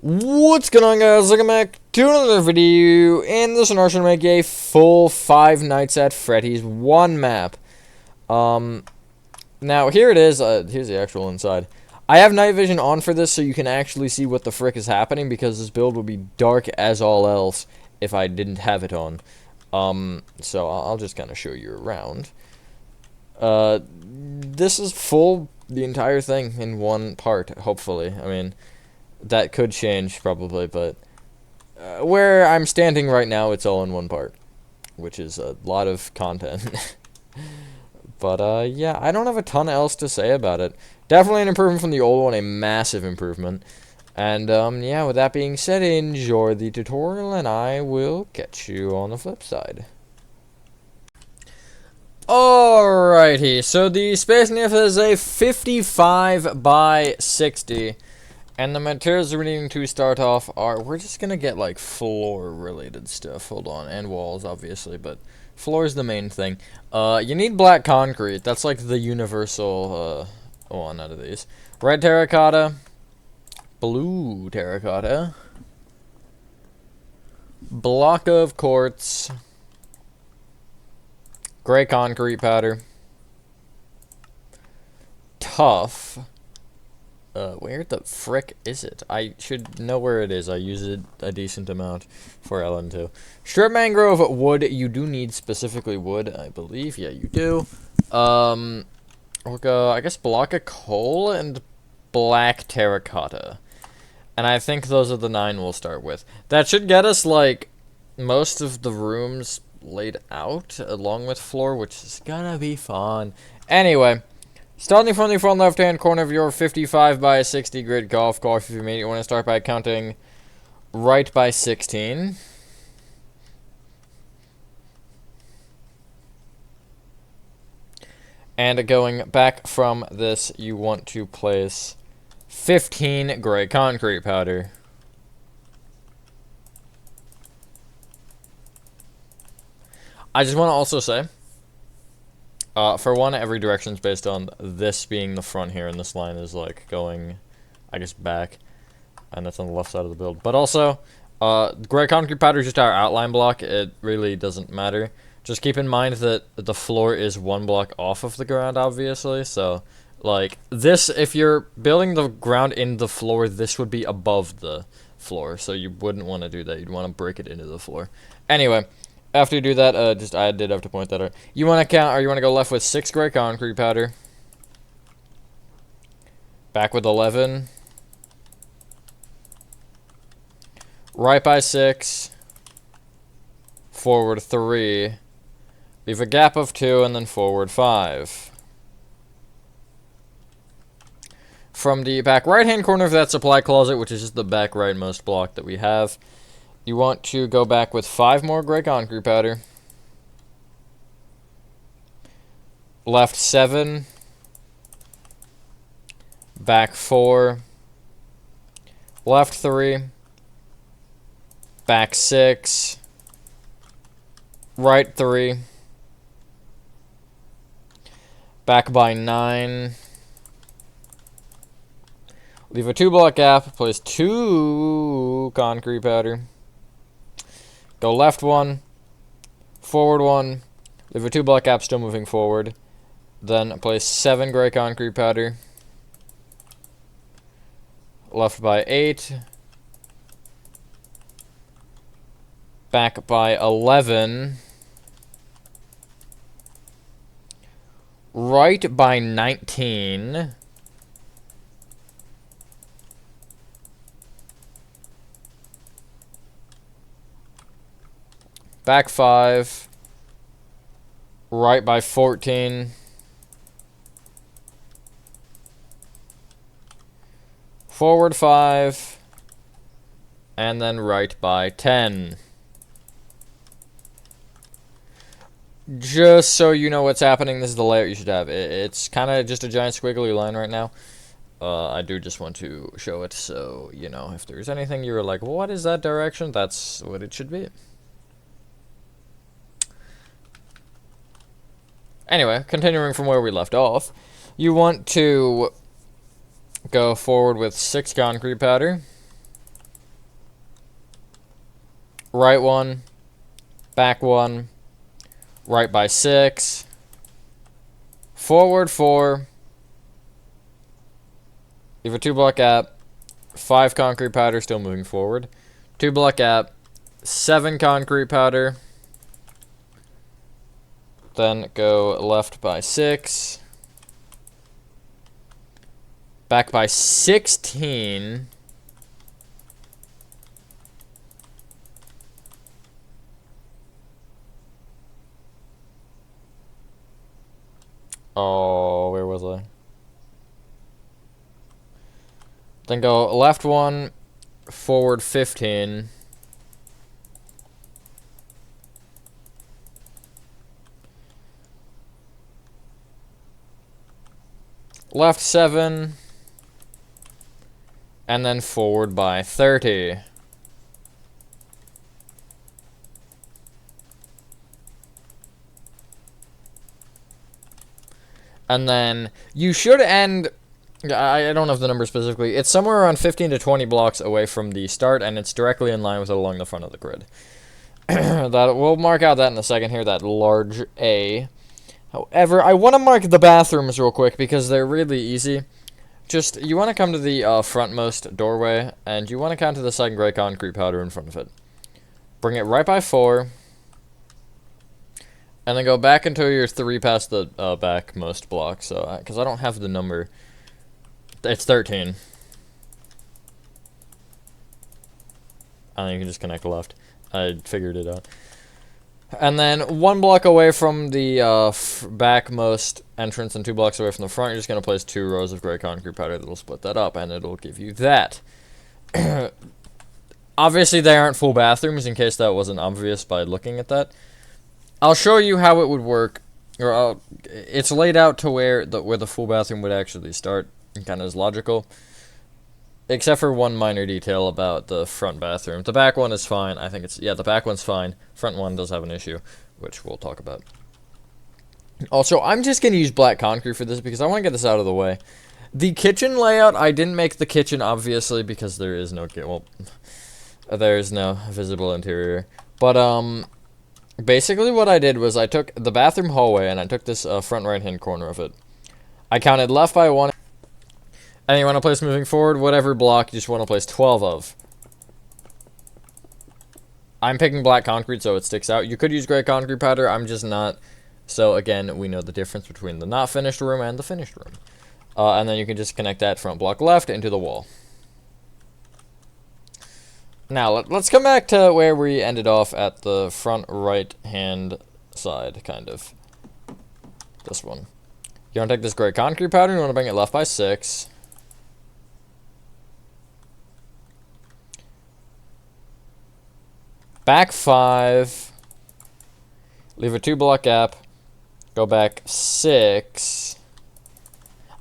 What's going on, guys? Welcome back to another video. In this one, I'm going to make a full 5 Nights at Freddy's 1 map. Now here it is. Here's the actual inside. I have night vision on for this so you can actually see what the frick is happening, because this build would be dark as all else if I didn't have it on. So I'll just kind of show you around. This is full, the entire thing in one part, hopefully. I mean, that could change, probably, but where I'm standing right now, it's all in one part, which is a lot of content. But, yeah, I don't have a ton else to say about it. Definitely an improvement from the old one, a massive improvement. And, yeah, with that being said, enjoy the tutorial, and I will catch you on the flip side. Alrighty, so the space nymph is a 55 by 60. And the materials we're needing to start off are, we're just going to get, like, floor-related stuff. Hold on, and walls, obviously, but floor is the main thing. You need black concrete. That's, like, the universal, oh, none of these. Red terracotta. Blue terracotta. Block of quartz. Gray concrete powder. Tough. Where the frick is it? I should know where it is. I use it a decent amount for LN2. Strip mangrove wood. You do need specifically wood, I believe. Yeah, you do. We'll go, I guess, block of coal and black terracotta. And I think those are the 9 we'll start with. That should get us, like, most of the rooms laid out, along with floor, which is gonna be fun. Anyway. Starting from the front left-hand corner of your 55 by 60 grid golf course, if you made it, you want to start by counting right by 16. And going back from this, you want to place 15 gray concrete powder. I just want to also say, for one, every direction is based on this being the front here, and this line is, like, going, I guess, back, and that's on the left side of the build. But also, gray concrete powder is just our outline block. It really doesn't matter. Just keep in mind that the floor is 1 block off of the ground, obviously, so, like, this, if you're building the ground in the floor, this would be above the floor, so you wouldn't want to do that. You'd want to break it into the floor. Anyway. After you do that, I did have to point that out. You want to count, or you want to go left with 6 gray concrete powder. Back with 11. Right by 6. Forward 3. Leave a gap of 2, and then forward 5. From the back right-hand corner of that supply closet, which is just the back rightmost block that we have, you want to go back with 5 more gray concrete powder. Left 7. Back 4. Left 3. Back 6. Right 3. Back by 9. Leave a 2 block gap. Place 2 concrete powder. Go left 1, forward 1, leave a 2 block gap still moving forward, then place 7 gray concrete powder, left by 8, back by 11, right by 19, back 5, right by 14, forward 5, and then right by 10. Just so you know what's happening, this is the layout you should have. It's kind of just a giant squiggly line right now. I do just want to show it, so, you know, if there's anything you were like, well, what is that direction? That's what it should be. Anyway, continuing from where we left off, you want to go forward with 6 concrete powder, right 1, back 1, right by 6, forward 4, leave a 2-block gap, 5 concrete powder, still moving forward, 2-block gap, 7 concrete powder, then go left by 6, back by 16, oh, where was I? Then go left 1, forward 15, left 7, and then forward by 30. And then you should end, I don't have the number specifically, it's somewhere around 15 to 20 blocks away from the start, and it's directly in line with it along the front of the grid. That we'll mark out that in a second here, that large A. However, I want to mark the bathrooms real quick because they're really easy. Just, you want to come to the frontmost doorway, and you want to count to the second gray concrete powder in front of it. Bring it right by 4. And then go back until you're 3 past the backmost block. So, because I don't have the number. It's 13. And then you can just connect left. I figured it out. And then 1 block away from the backmost entrance and 2 blocks away from the front, you're just going to place 2 rows of gray concrete powder that'll split that up, and it'll give you that. Obviously, they aren't full bathrooms, in case that wasn't obvious by looking at that. I'll show you how it would work, or it's laid out to where the full bathroom would actually start, and kind of is logical. Except for one minor detail about the front bathroom. The back one is fine. I think it's, yeah, the back one's fine. Front one does have an issue, which we'll talk about. Also, I'm just going to use black concrete for this because I want to get this out of the way. The kitchen layout, I didn't make the kitchen, obviously, because there is no, well, there is no visible interior. But, basically what I did was I took the bathroom hallway and I took this front right-hand corner of it. I counted left by 1. And you want to place moving forward, whatever block you just want to place 12 of. I'm picking black concrete so it sticks out. You could use gray concrete powder, I'm just not. So again, we know the difference between the not finished room and the finished room. And then you can just connect that front block left into the wall. Now, let's come back to where we ended off at the front right-hand side, kind of. This one. You want to take this gray concrete powder, you want to bring it left by 6. Back 5, leave a 2-block gap, go back 6.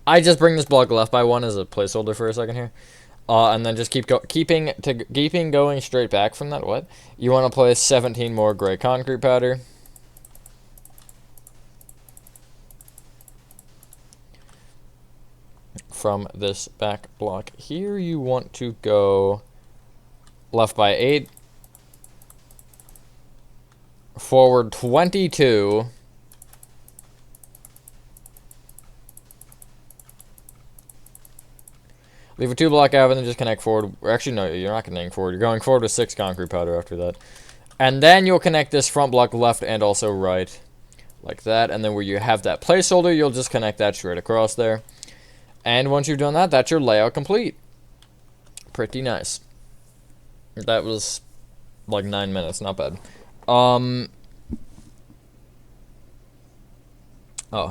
I just bring this block left by 1 as a placeholder for a second here, and then just keeping going straight back from that. What? You want to place 17 more gray concrete powder. From this back block here, you want to go left by 8. Forward 22. Leave a 2-block gap and then just connect forward. Or actually, no, you're not connecting forward. You're going forward with 6 concrete powder after that. And then you'll connect this front block left and also right. Like that. And then where you have that placeholder, you'll just connect that straight across there. And once you've done that, that's your layout complete. Pretty nice. That was like 9 minutes. Not bad. Oh,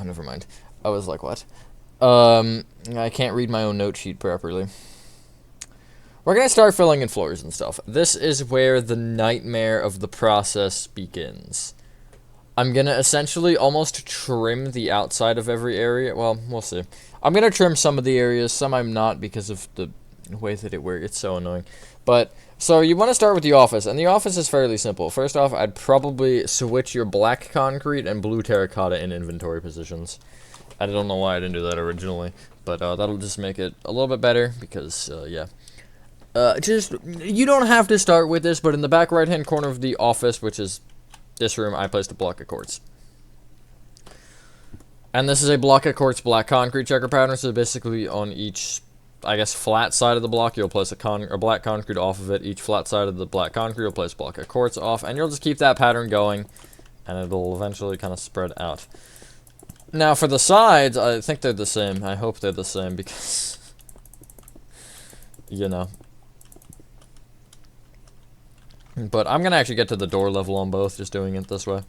never mind. I was like, what? I can't read my own note sheet properly. We're gonna start filling in floors and stuff. This is where the nightmare of the process begins. I'm gonna essentially almost trim the outside of every area. Well, we'll see. I'm gonna trim some of the areas, some I'm not because of the way that it works. It's so annoying. But, so you want to start with the office, and the office is fairly simple. First off, I'd probably switch your black concrete and blue terracotta in inventory positions. I don't know why I didn't do that originally, but that'll just make it a little bit better, because, yeah. Just, you don't have to start with this, but in the back right-hand corner of the office, which is this room, I placed a block of quartz. And this is a block of quartz black concrete checker pattern, so basically on each, I guess, flat side of the block, you'll place a black concrete off of it. Each flat side of the black concrete, you'll place a block of quartz off, and you'll just keep that pattern going, and it'll eventually kind of spread out. Now, for the sides, I think they're the same. I hope they're the same, because, you know. But I'm going to actually get to the door level on both, just doing it this way.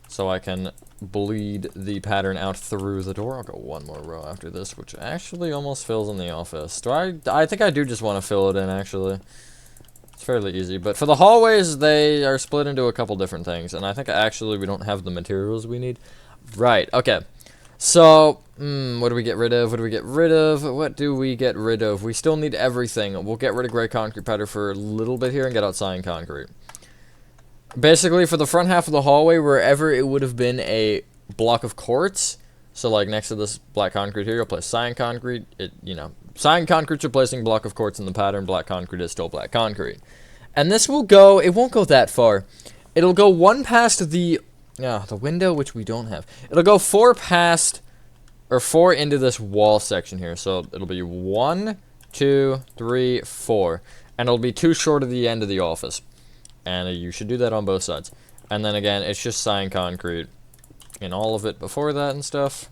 So I can bleed the pattern out through the door. I'll go one more row after this, which actually almost fills in the office. I think I do just want to fill it in, actually. It's fairly easy. But for the hallways, they are split into a couple different things. And I think actually we don't have the materials we need. Right, okay. So, what do we get rid of? What do we get rid of? What do we get rid of? We still need everything. We'll get rid of gray concrete pattern for a little bit here and get out cyan concrete. Basically, for the front half of the hallway, wherever it would have been a block of quartz, so like next to this black concrete here, you'll place cyan concrete. Cyan concrete's replacing block of quartz in the pattern. Black concrete is still black concrete. And this will go, it won't go that far. It'll go one past the window, which we don't have. It'll go four into this wall section here. So it'll be 1, 2, 3, 4. And it'll be 2 short of the end of the office. And you should do that on both sides. And then again, it's just cyan concrete in all of it before that and stuff.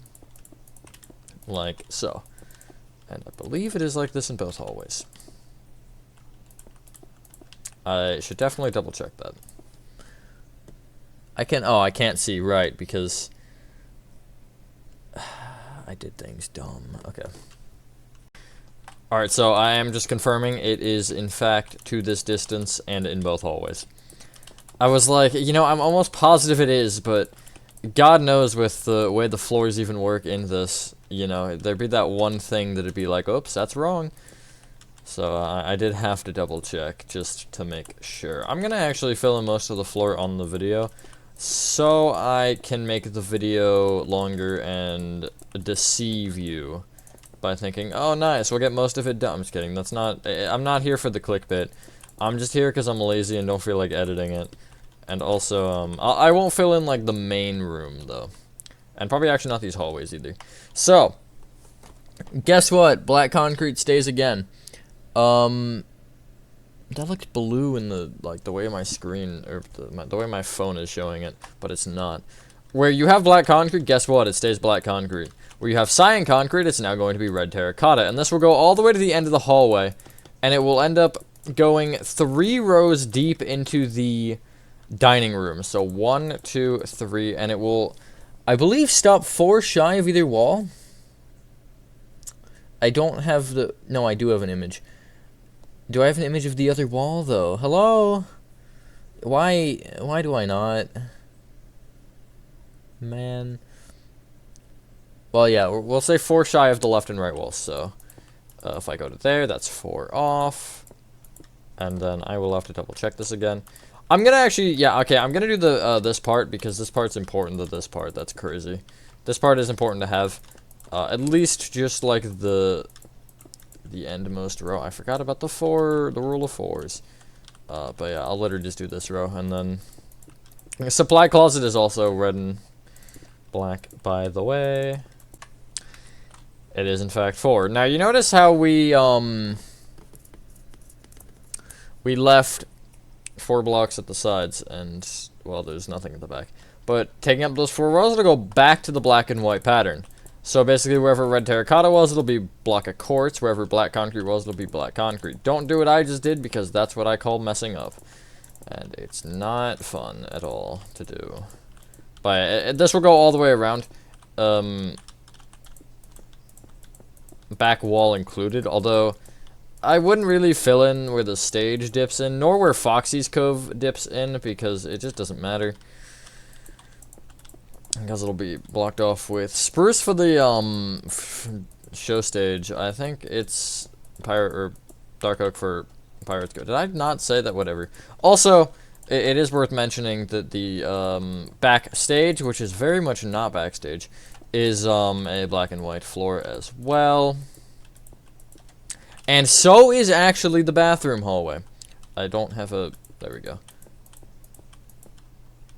Like so. And I believe it is like this in both hallways. I should definitely double check that. I can't see right because I did things dumb. Okay. Alright, so I am just confirming it is, in fact, to this distance and in both hallways. I was like, I'm almost positive it is, but God knows with the way the floors even work in this, there'd be that one thing that'd be like, oops, that's wrong. So I did have to double check just to make sure. I'm going to actually fill in most of the floor on the video so I can make the video longer and deceive you. By thinking, oh nice, we'll get most of it done. I'm just kidding. I'm not here for the clickbait. I'm just here because I'm lazy and don't feel like editing it. And also, I won't fill in like the main room though. And probably actually not these hallways either. So, guess what? Black concrete stays again. That looked blue in the way my screen, or the way my phone is showing it, but it's not. Where you have black concrete, guess what? It stays black concrete. Where you have cyan concrete, it's now going to be red terracotta. And this will go all the way to the end of the hallway. And it will end up going 3 rows deep into the dining room. So 1, 2, 3. And it will, I believe, stop 4 shy of either wall. I don't have the... No, I do have an image. Do I have an image of the other wall, though? Hello? Why do I not? Man. Well, yeah, we'll say 4 shy of the left and right walls, so if I go to there, that's 4 off, and then I will have to double check this again. I'm gonna actually, I'm gonna do the this part, because this part's important to this part. That's crazy. This part is important to have, at least just like the endmost row. I forgot about the rule of 4s, but yeah, I'll literally just do this row, and then the supply closet is also red and black, by the way. It is in fact 4. Now you notice how we left 4 blocks at the sides, and well, there's nothing at the back. But taking up those 4 rows, it'll go back to the black and white pattern. So basically, wherever red terracotta was, it'll be block of quartz. Wherever black concrete was, it'll be black concrete. Don't do what I just did, because that's what I call messing up, and it's not fun at all to do. But this will go all the way around. Back wall included, although I wouldn't really fill in where the stage dips in, nor where Foxy's Cove dips in, because it just doesn't matter. Because it'll be blocked off with spruce for the show stage. I think it's dark oak for Pirates Go. Did I not say that? Whatever. Also, it is worth mentioning that the backstage, which is very much not backstage, is a black and white floor as well. And so is actually the bathroom hallway. I don't have a... There we go.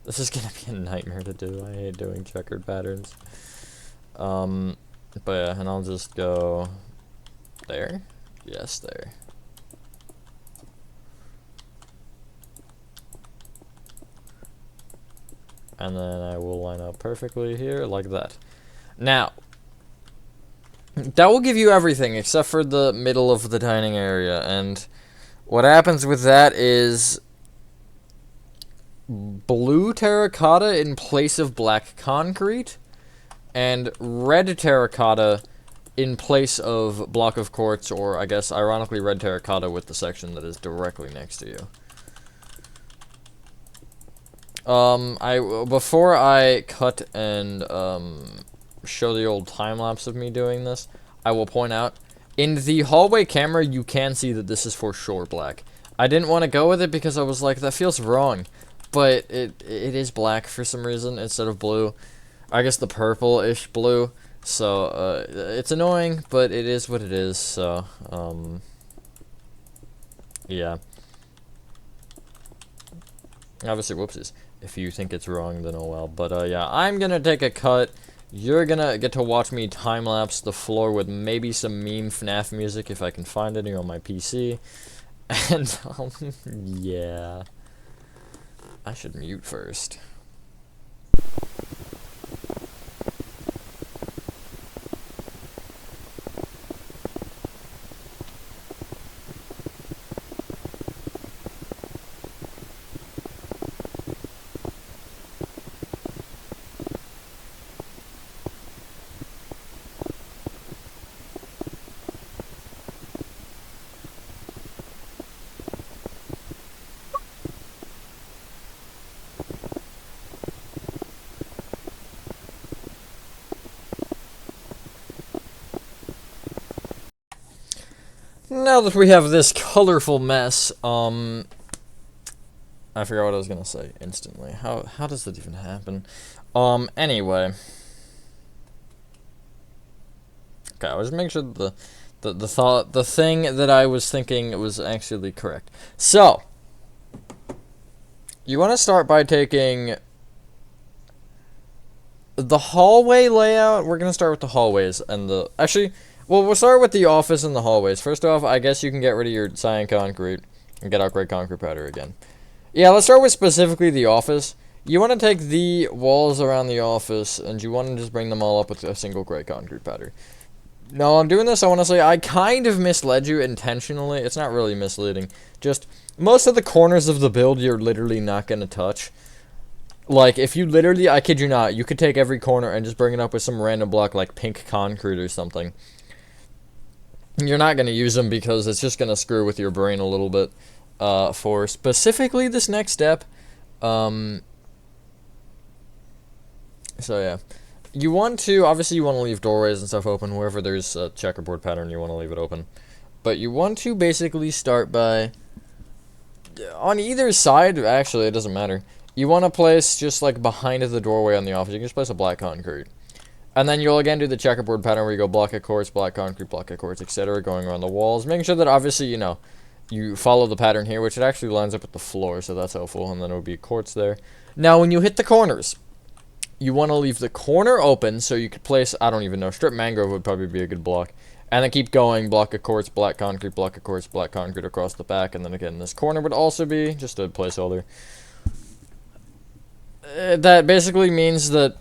This is gonna be a nightmare to do. I hate doing checkered patterns. But yeah, and I'll just go... There? Yes, there. And then I will line up perfectly here, like that. Now, that will give you everything except for the middle of the dining area. And what happens with that is blue terracotta in place of black concrete, and red terracotta in place of block of quartz, or I guess ironically red terracotta with the section that is directly next to you. Before I cut and show the old time lapse of me doing this, I will point out in the hallway camera you can see that this is for sure black. I didn't want to go with it because I was like, that feels wrong, but it is black for some reason instead of blue. I guess the purple-ish blue. So it's annoying, but it is what it is. So yeah. Obviously, whoopsies. If you think it's wrong, then oh well. But yeah, I'm gonna take a cut. You're gonna get to watch me time-lapse the floor with maybe some meme FNAF music if I can find any on my PC. And, yeah. I should mute first. Now that we have this colorful mess, I forgot what I was gonna say instantly. How does that even happen? Anyway. Okay, I was making sure that the thing that I was thinking was actually correct. So, you want to start by taking the hallway layout. We're gonna start with the hallways and the well, we'll start with the office and the hallways. First off, I guess you can get rid of your cyan concrete and get out gray concrete powder again. Yeah, let's start with specifically the office. You want to take the walls around the office and you want to just bring them all up with a single gray concrete powder. Now, I'm doing this, I want to say I kind of misled you intentionally. It's not really misleading. Just, most of the corners of the build you're literally not going to touch. Like, if you literally, I kid you not, you could take every corner and just bring it up with some random block like pink concrete or something. You're not going to use them because it's just going to screw with your brain a little bit for specifically this next step. So, yeah. You want to, obviously you want to leave doorways and stuff open. Wherever there's a checkerboard pattern, you want to leave it open. But you want to basically start by, on either side, actually, it doesn't matter. You want to place just like behind the doorway on the office, you can just place a black concrete. And then you'll again do the checkerboard pattern where you go block of quartz, black concrete, etc. going around the walls. Making sure that obviously, you know, you follow the pattern here, which it actually lines up with the floor, so that's helpful. And then it would be quartz there. Now, when you hit the corners, you want to leave the corner open so you could place, I don't even know, strip mangrove would probably be a good block. And then keep going, block of quartz, black concrete, block of quartz, black concrete across the back. And then again, this corner would also be just a placeholder. That basically means that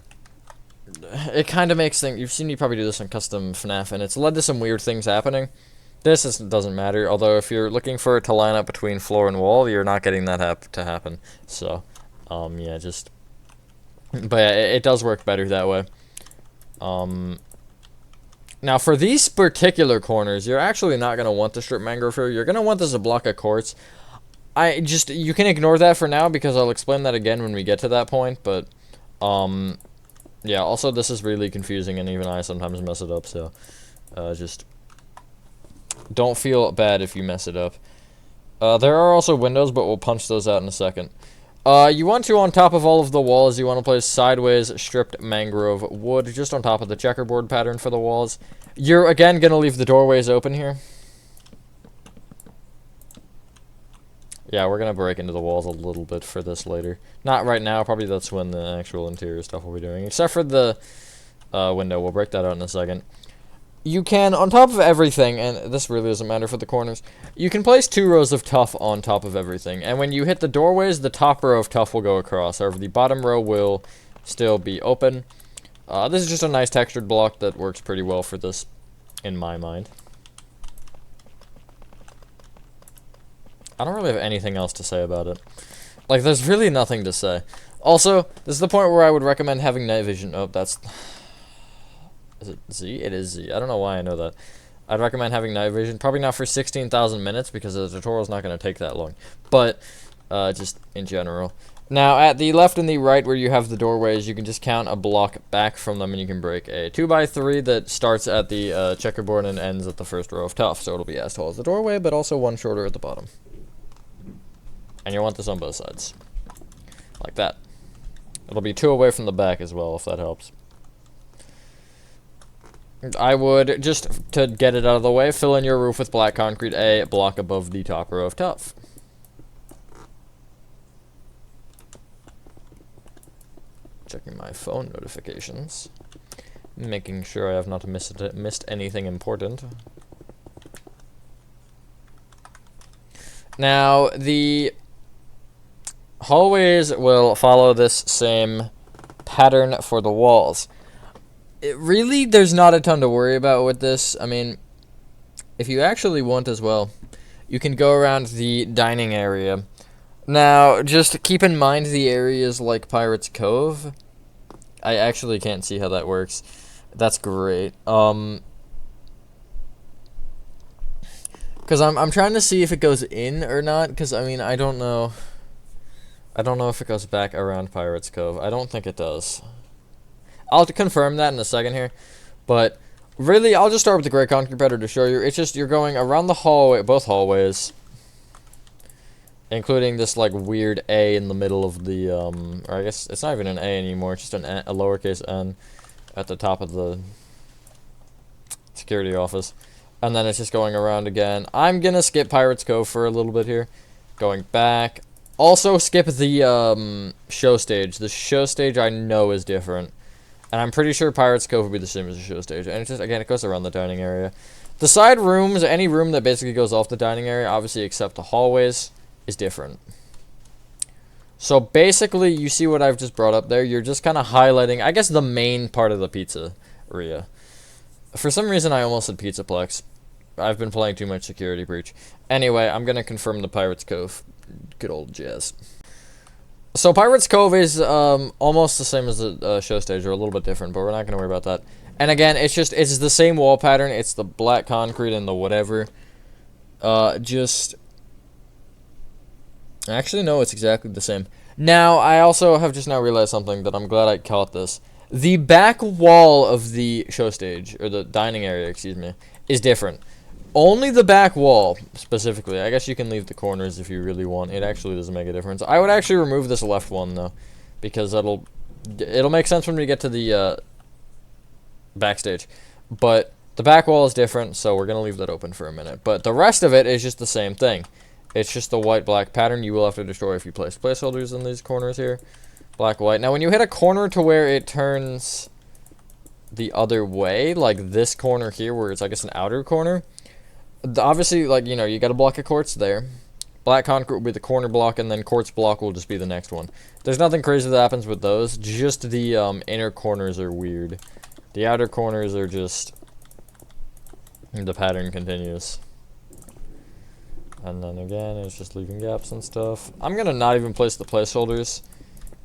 it kind of makes things, you've seen me probably do this on custom FNAF, and it's led to some weird things happening. This doesn't matter, although if you're looking for it to line up between floor and wall, you're not getting that to happen. So, yeah, just, but yeah, it does work better that way. Now for these particular corners, you're actually not going to want the strip mangrove here. You're going to want this as a block of quartz. You can ignore that for now because I'll explain that again when we get to that point, but, yeah, also this is really confusing and even I sometimes mess it up, so, just don't feel bad if you mess it up. There are also windows, but we'll punch those out in a second. You want to, on top of all of the walls, you want to place sideways stripped mangrove wood just on top of the checkerboard pattern for the walls. You're, again, going to leave the doorways open here. Yeah, we're gonna break into the walls a little bit for this later. Not right now, probably that's when the actual interior stuff we'll be doing. Except for the window, we'll break that out in a second. You can, on top of everything, and this really doesn't matter for the corners, you can place 2 rows of tuff on top of everything. And when you hit the doorways, the top row of tuff will go across. However, the bottom row will still be open. This is just a nice textured block that works pretty well for this, in my mind. I don't really have anything else to say about it. Like, there's really nothing to say. Also, this is the point where I would recommend having night vision. Oh, that's... Is it Z? It is Z. I don't know why I know that. I'd recommend having night vision. Probably not for 16,000 minutes, because the tutorial's not going to take that long. But, just in general. Now, at the left and the right where you have the doorways, you can just count a block back from them, and you can break a 2x3 that starts at the checkerboard and ends at the first row of tuff. So it'll be as tall as the doorway, but also 1 shorter at the bottom. And you want this on both sides. Like that. It'll be 2 away from the back as well, if that helps. I would, just to get it out of the way, fill in your roof with black concrete a block above the top row of tuff. Checking my phone notifications. Making sure I have not missed anything important. Now, the hallways will follow this same pattern for the walls. Really, there's not a ton to worry about with this. I mean, if you actually want as well, you can go around the dining area. Now, just keep in mind the areas like Pirate's Cove. I actually can't see how that works. That's great. Because I'm trying to see if it goes in or not, because, I mean, I don't know. I don't know if it goes back around Pirate's Cove. I don't think it does. I'll confirm that in a second here, but really, I'll just start with the gray concrete pattern to show you. It's just, you're going around the hallway, both hallways, including this, like, weird A in the middle of the, or I guess it's not even an A anymore, it's just a lowercase n at the top of the security office, and then it's just going around again. I'm gonna skip Pirate's Cove for a little bit here, going back. Also, skip the, show stage. The show stage I know is different. And I'm pretty sure Pirate's Cove would be the same as the show stage. And it's just, again, it goes around the dining area. The side rooms, any room that basically goes off the dining area, obviously except the hallways, is different. So basically, you see what I've just brought up there? You're just kind of highlighting, I guess, the main part of the pizzeria. For some reason, I almost said Pizzaplex. I've been playing too much Security Breach. Anyway, I'm going to confirm the Pirate's Cove. Good old jazz. So Pirate's Cove is almost the same as the show stage, or a little bit different, but we're not going to worry about that. And again, it's the same wall pattern. It's the black concrete and the whatever. Actually, no, it's exactly the same. Now, I also have just now realized something that I'm glad I caught this. The back wall of the show stage, or the dining area, excuse me, is different. Only the back wall, specifically. I guess you can leave the corners if you really want. It actually doesn't make a difference. I would actually remove this left one, though, because it'll make sense when we get to the backstage. But the back wall is different, so we're going to leave that open for a minute. But the rest of it is just the same thing. It's just the white-black pattern you will have to destroy if you place placeholders in these corners here. Black-white. Now, when you hit a corner to where it turns the other way, like this corner here, where it's, I guess, an outer corner, obviously, like, you know, you got a block of quartz there. Black concrete will be the corner block, and then quartz block will just be the next one. There's nothing crazy that happens with those. Just the inner corners are weird. The outer corners are just... the pattern continues. And then again, it's just leaving gaps and stuff. I'm going to not even place the placeholders,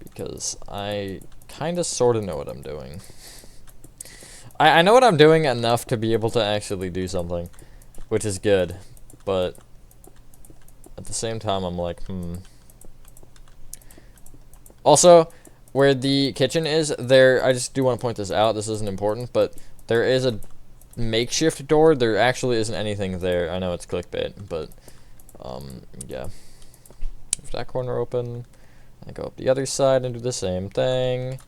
because I kind of sort of know what I'm doing. I know what I'm doing enough to be able to actually do something, which is good, but at the same time, I'm like, Also, where the kitchen is, I just do want to point this out, this isn't important, but there is a makeshift door. There actually isn't anything there. I know it's clickbait, but, yeah. Leave that corner open, and go up the other side and do the same thing.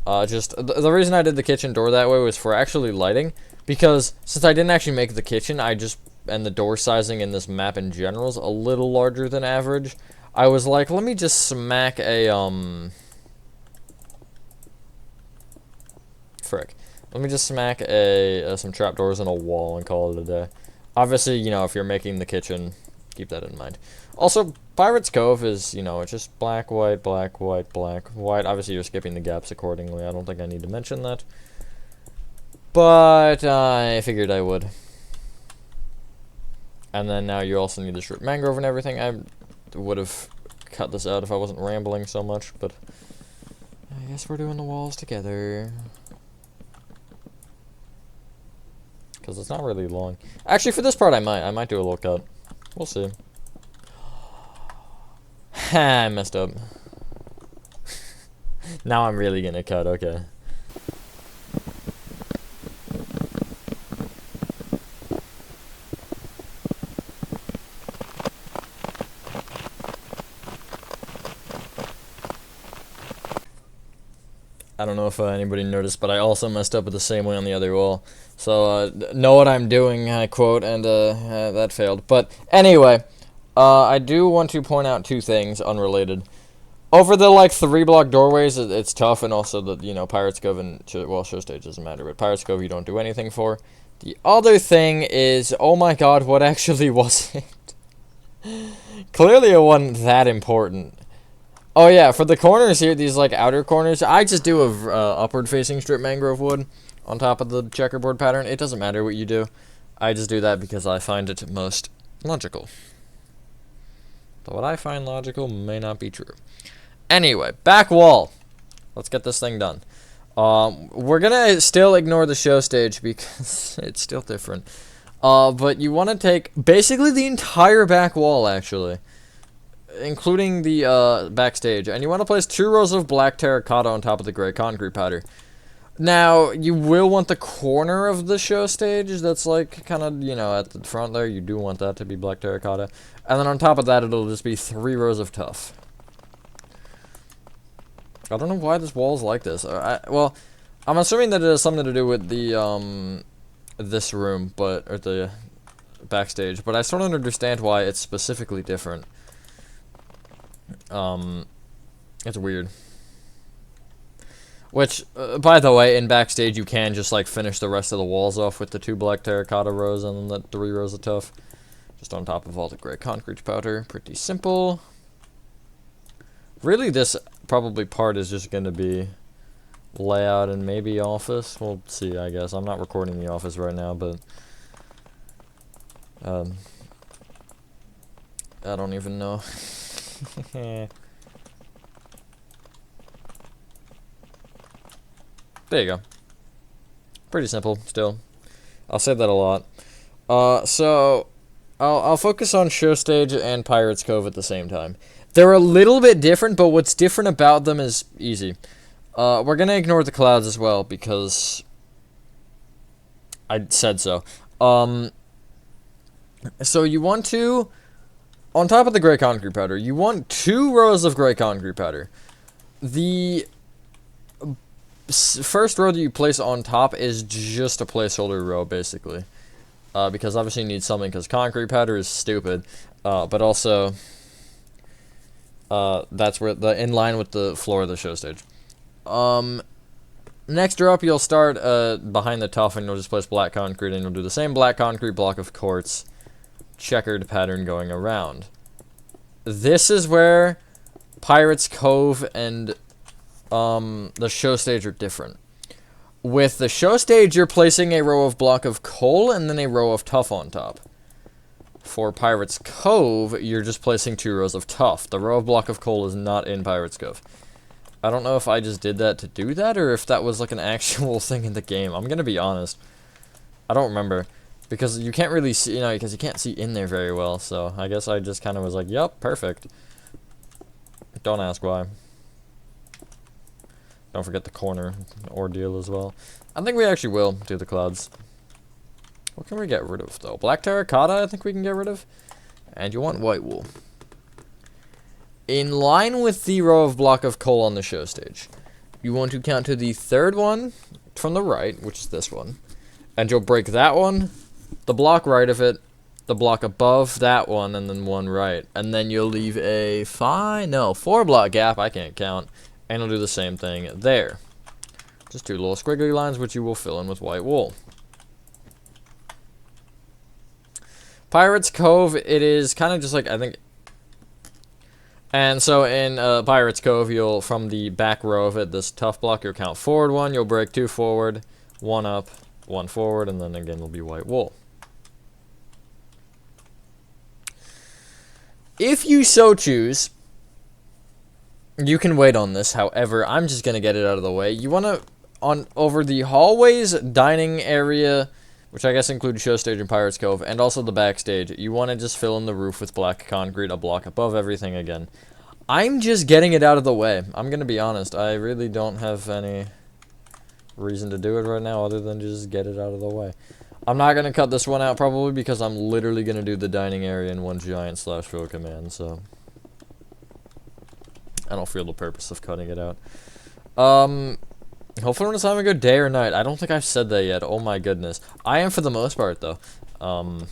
The reason I did the kitchen door that way was for actually lighting, because since I didn't actually make the kitchen, I just and the door sizing in this map in general is a little larger than average, I was like, let me just smack a, frick. Let me just smack some trapdoors and a wall and call it a day. Obviously, you know, if you're making the kitchen, keep that in mind. Also, Pirate's Cove is, you know, it's just black, white, black, white, black, white. Obviously, you're skipping the gaps accordingly. I don't think I need to mention that. But I figured I would. And then now you also need the strip mangrove and everything. I would have cut this out if I wasn't rambling so much, but I guess we're doing the walls together. Because it's not really long. Actually, for this part, I might do a little cut. We'll see. I messed up. Now I'm really gonna cut, okay. I don't know if anybody noticed, but I also messed up with the same way on the other wall. So, know what I'm doing, I quote, and that failed. But anyway, I do want to point out two things unrelated. Over the, like, 3-block doorways, it's tough, and also the, you know, Pirate's Cove and, well, Show Stage doesn't matter, but Pirate's Cove you don't do anything for. The other thing is, oh my god, what actually was it? Clearly it wasn't that important. Oh yeah, for the corners here, these like outer corners, I just do a upward facing strip mangrove wood on top of the checkerboard pattern. It doesn't matter what you do. I just do that because I find it most logical. But what I find logical may not be true. Anyway, back wall. Let's get this thing done. We're gonna still ignore the show stage because it's still different. But you want to take basically the entire back wall actually, including the backstage, and you want to place 2 rows of black terracotta on top of the gray concrete powder. Now, you will want the corner of the show stage that's like kind of, you know, at the front there. You do want that to be black terracotta. And then on top of that, it'll just be 3 rows of tuff. I don't know why this wall's like this. Well, I'm assuming that it has something to do with the, this room, or the backstage, but I still don't understand why it's specifically different. It's weird. Which, by the way, in backstage you can just like finish the rest of the walls off with the 2 black terracotta rows and then the 3 rows of tuff. Just on top of all the gray concrete powder. Pretty simple. Really, this probably part is just going to be layout and maybe office. We'll see, I guess. I'm not recording the office right now, but I don't even know. There you go. Pretty simple, still. I'll say that a lot. So, I'll focus on Show Stage and Pirate's Cove at the same time. They're a little bit different, but what's different about them is easy. We're gonna ignore the clouds as well, because I said so. So you want to, on top of the gray concrete powder, you want 2 rows of gray concrete powder. The first row that you place on top is just a placeholder row, basically. Because obviously you need something, because concrete powder is stupid. But also, that's where in line with the floor of the show stage. Next row up, you'll start behind the tuff, and you'll just place black concrete, and you'll do the same black concrete block of quartz checkered pattern going around. This is where Pirate's Cove and the show stage are different. With the show stage, you're placing a row of block of coal and then a row of tuff on top. For Pirate's Cove, you're just placing 2 rows of tuff. The row of block of coal is not in Pirate's Cove. I don't know if I just did that to do that, or if that was like an actual thing in the game. I'm gonna be honest. I don't remember. Because you can't really see, you know, because you can't see in there very well, so I guess I just kind of was like, yep, perfect. Don't ask why. Don't forget the corner ordeal as well. I think we actually will do the clouds. What can we get rid of, though? Black terracotta, I think we can get rid of. And you want white wool. In line with the row of block of coal on the show stage, you want to count to the 3rd one from the right, which is this one. And you'll break that one, the block right of it, the block above that one, and then one right. And then you'll leave a 4-block gap, I can't count, and you'll do the same thing there. Just 2 little squiggly lines, which you will fill in with white wool. Pirates Cove, it is kind of just like, I think... And so in Pirates Cove, you'll, from the back row of it, this tough block, you'll count forward 1, you'll break 2 forward, 1 up, 1 forward, and then again will be white wool. If you so choose, you can wait on this. However, I'm just going to get it out of the way. You want to, over the hallways, dining area, which I guess includes show stage and Pirates Cove, and also the backstage, you want to just fill in the roof with black concrete, a block above everything again. I'm just getting it out of the way. I'm going to be honest. I really don't have any reason to do it right now other than just get it out of the way. I'm not going to cut this one out probably because I'm literally going to do the dining area in one giant /fill command, so I don't feel the purpose of cutting it out. Hopefully when it's time to go day or night. I don't think I've said that yet. Oh my goodness. I am for the most part though. I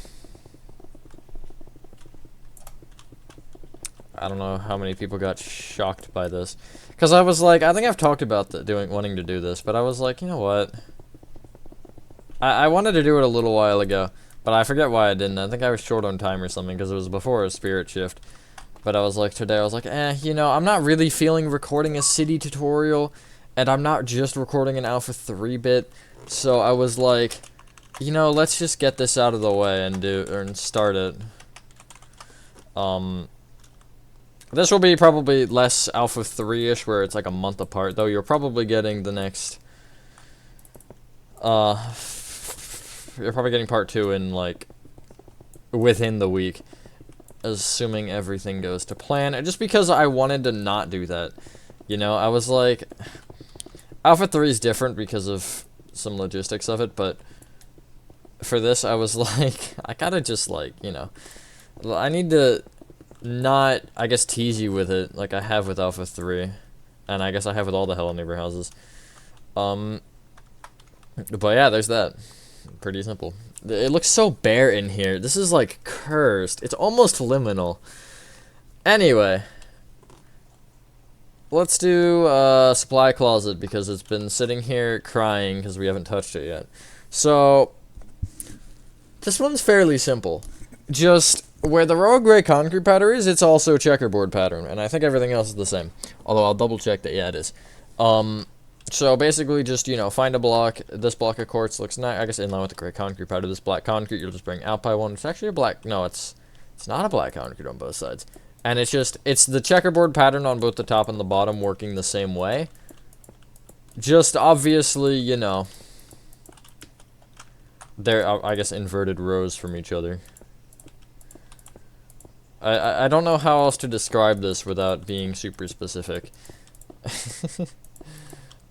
don't know how many people got shocked by this. Because I was like, I think I've talked about wanting to do this, but I was like, you know what? I wanted to do it a little while ago, but I forget why I didn't. I think I was short on time or something because it was before a spirit shift. But I was like, today I was like, you know, I'm not really feeling recording a city tutorial, and I'm not just recording an Alpha 3 bit. So I was like, you know, let's just get this out of the way and start it. This will be probably less Alpha 3-ish, where it's like a month apart, though you're probably getting the next, you're probably getting part 2 in, like, within the week, assuming everything goes to plan, just because I wanted to not do that, you know, I was like, Alpha 3 is different because of some logistics of it, but for this, I was like, I gotta just, like, you know, I need to not, I guess, tease you with it, like I have with Alpha 3, and I guess I have with all the Hello Neighbor houses. But yeah, there's that. Pretty simple. It looks so bare in here. This is like cursed. It's almost liminal. Anyway, let's do supply closet because it's been sitting here crying because we haven't touched it yet. So this one's fairly simple. Just where the raw gray concrete pattern is, it's also checkerboard pattern, and I think everything else is the same. Although I'll double check that, yeah, it is. So basically just, you know, find a block. This block of quartz looks nice, I guess, in line with the gray concrete pattern. This black concrete, you'll just bring out by one. It's actually a black, no, it's not a black concrete on both sides. And it's just, it's the checkerboard pattern on both the top and the bottom working the same way. Just obviously, you know, they're, I guess, inverted rows from each other. I don't know how else to describe this without being super specific.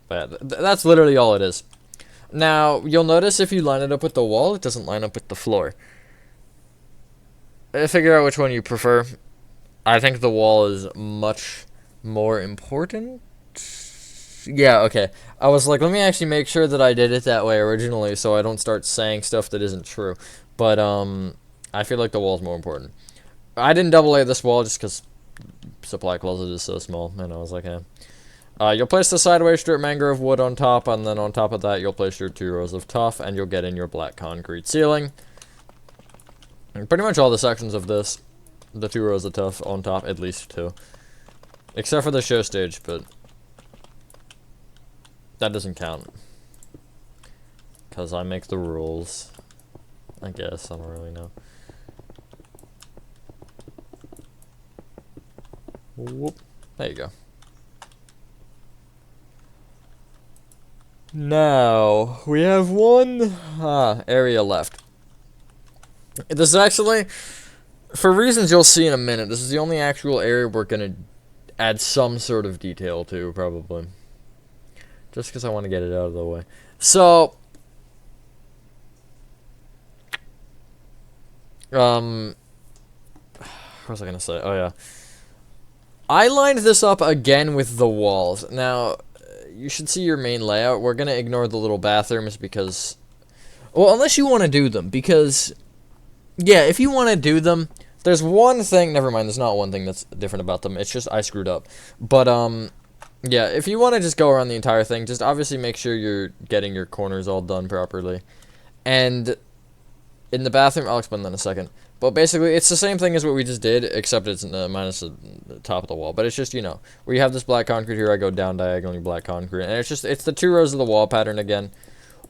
But yeah, that's literally all it is. Now, you'll notice if you line it up with the wall, it doesn't line up with the floor. Figure out which one you prefer. I think the wall is much more important. Yeah, okay. I was like, let me actually make sure that I did it that way originally so I don't start saying stuff that isn't true. But, I feel like the wall's more important. I didn't double lay this wall just because supply closet is so small, and I was like, eh. You'll place the sideways strip mangrove wood on top, and then on top of that, you'll place your 2 rows of tuff, and you'll get in your black concrete ceiling. And pretty much all the sections of this, the 2 rows of tuff on top, at least 2. Except for the show stage, but that doesn't count. Because I make the rules. I guess, I don't really know. Whoop. There you go. Now, we have one area left. This is actually, for reasons you'll see in a minute, this is the only actual area we're going to add some sort of detail to, probably. Just because I want to get it out of the way. So, what was I going to say? Oh, yeah. I lined this up again with the walls. Now, you should see your main layout. We're going to ignore the little bathrooms because, well, unless you want to do them, because Yeah, if you want to do them, there's one thing. Never mind. There's not one thing that's different about them. It's just I screwed up. But yeah. If you want to just go around the entire thing, just obviously make sure you're getting your corners all done properly. And in the bathroom, I'll explain that in a second. But basically, it's the same thing as what we just did, except it's minus the top of the wall. But it's just, you know, where you have this black concrete here, I go down diagonally black concrete. And it's the 2 rows of the wall pattern again.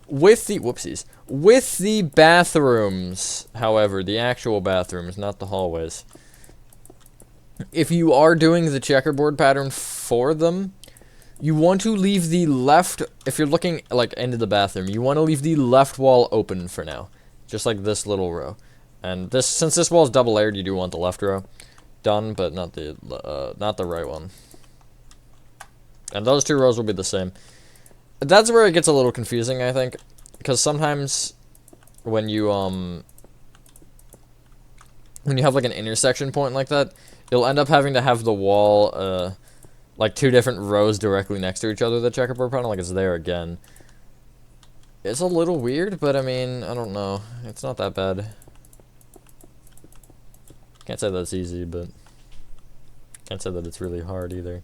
With the bathrooms, however, the actual bathrooms, not the hallways. If you are doing the checkerboard pattern for them, you want to leave the left, if you're looking, like, into the bathroom, you want to leave the left wall open for now. Just like this little row. And this, since this wall is double layered, you do want the left row done, but not the right one. And those 2 rows will be the same. That's where it gets a little confusing, I think, because sometimes when you have like an intersection point like that, you'll end up having to have the wall like 2 different rows directly next to each other, the checkerboard pattern, like it's there again. It's a little weird, but I mean, I don't know. It's not that bad. Can't say that's easy, but can't say that it's really hard either.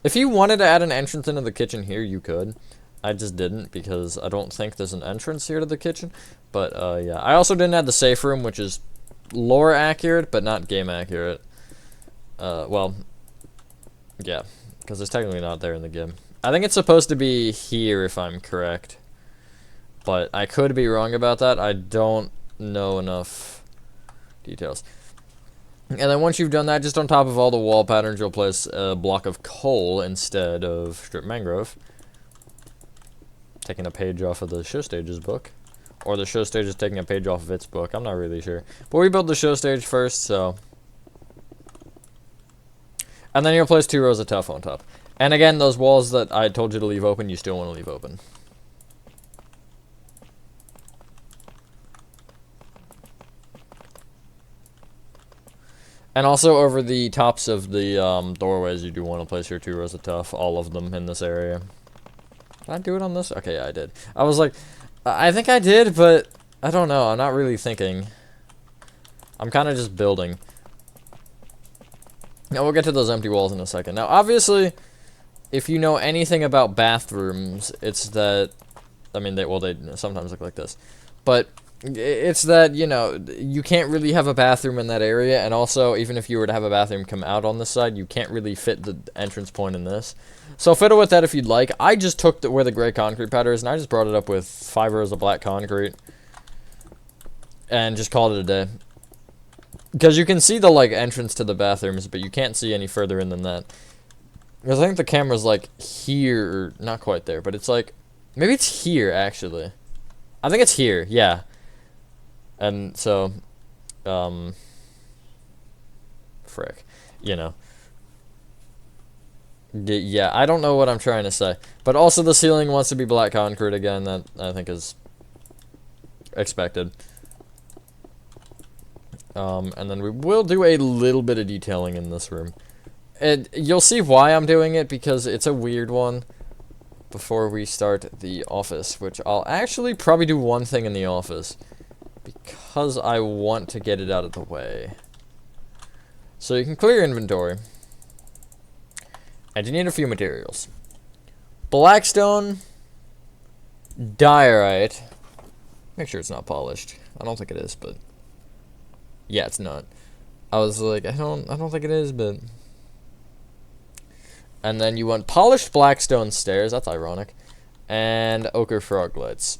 If you wanted to add an entrance into the kitchen here, you could. I just didn't because I don't think there's an entrance here to the kitchen. But, yeah. I also didn't add the safe room, which is lore accurate, but not game accurate. Well, yeah. Because it's technically not there in the game. I think it's supposed to be here, if I'm correct. But I could be wrong about that. I don't know enough details. And then once you've done that, just on top of all the wall patterns, you'll place a block of coal instead of strip mangrove. Taking a page off of the show stages book. Or the show stage is taking a page off of its book. I'm not really sure. But we built the show stage first, so. And then you'll place 2 rows of tuff on top. And again, those walls that I told you to leave open, you still want to leave open. And also over the tops of the doorways, you do want to place your 2 rows of tuff, all of them in this area. Did I do it on this? Okay, yeah, I did. I was like, I think I did, but I don't know. I'm not really thinking. I'm kind of just building. Now, we'll get to those empty walls in a second. Now, obviously, if you know anything about bathrooms, it's that, I mean, they sometimes look like this. But it's that, you know, you can't really have a bathroom in that area, and also, even if you were to have a bathroom come out on this side, you can't really fit the entrance point in this. So fiddle with that if you'd like. I just took where the gray concrete pattern is, and I just brought it up with 5 rows of black concrete, and just called it a day. Because you can see the, like, entrance to the bathrooms, but you can't see any further in than that. Because I think the camera's, like, here, or not quite there, but it's, like, maybe it's here, actually. I think it's here, yeah. And so, frick, you know. Yeah, I don't know what I'm trying to say. But also the ceiling wants to be black concrete again, that I think is expected. And then we will do a little bit of detailing in this room. And you'll see why I'm doing it, because it's a weird one before we start the office, which I'll actually probably do one thing in the office, because I want to get it out of the way. So you can clear your inventory. And you need a few materials. Blackstone, diorite. Make sure it's not polished. I don't think it is, but yeah, it's not. I was like, I don't think it is, but. And then you want polished blackstone stairs. That's ironic. And ochre frog lights.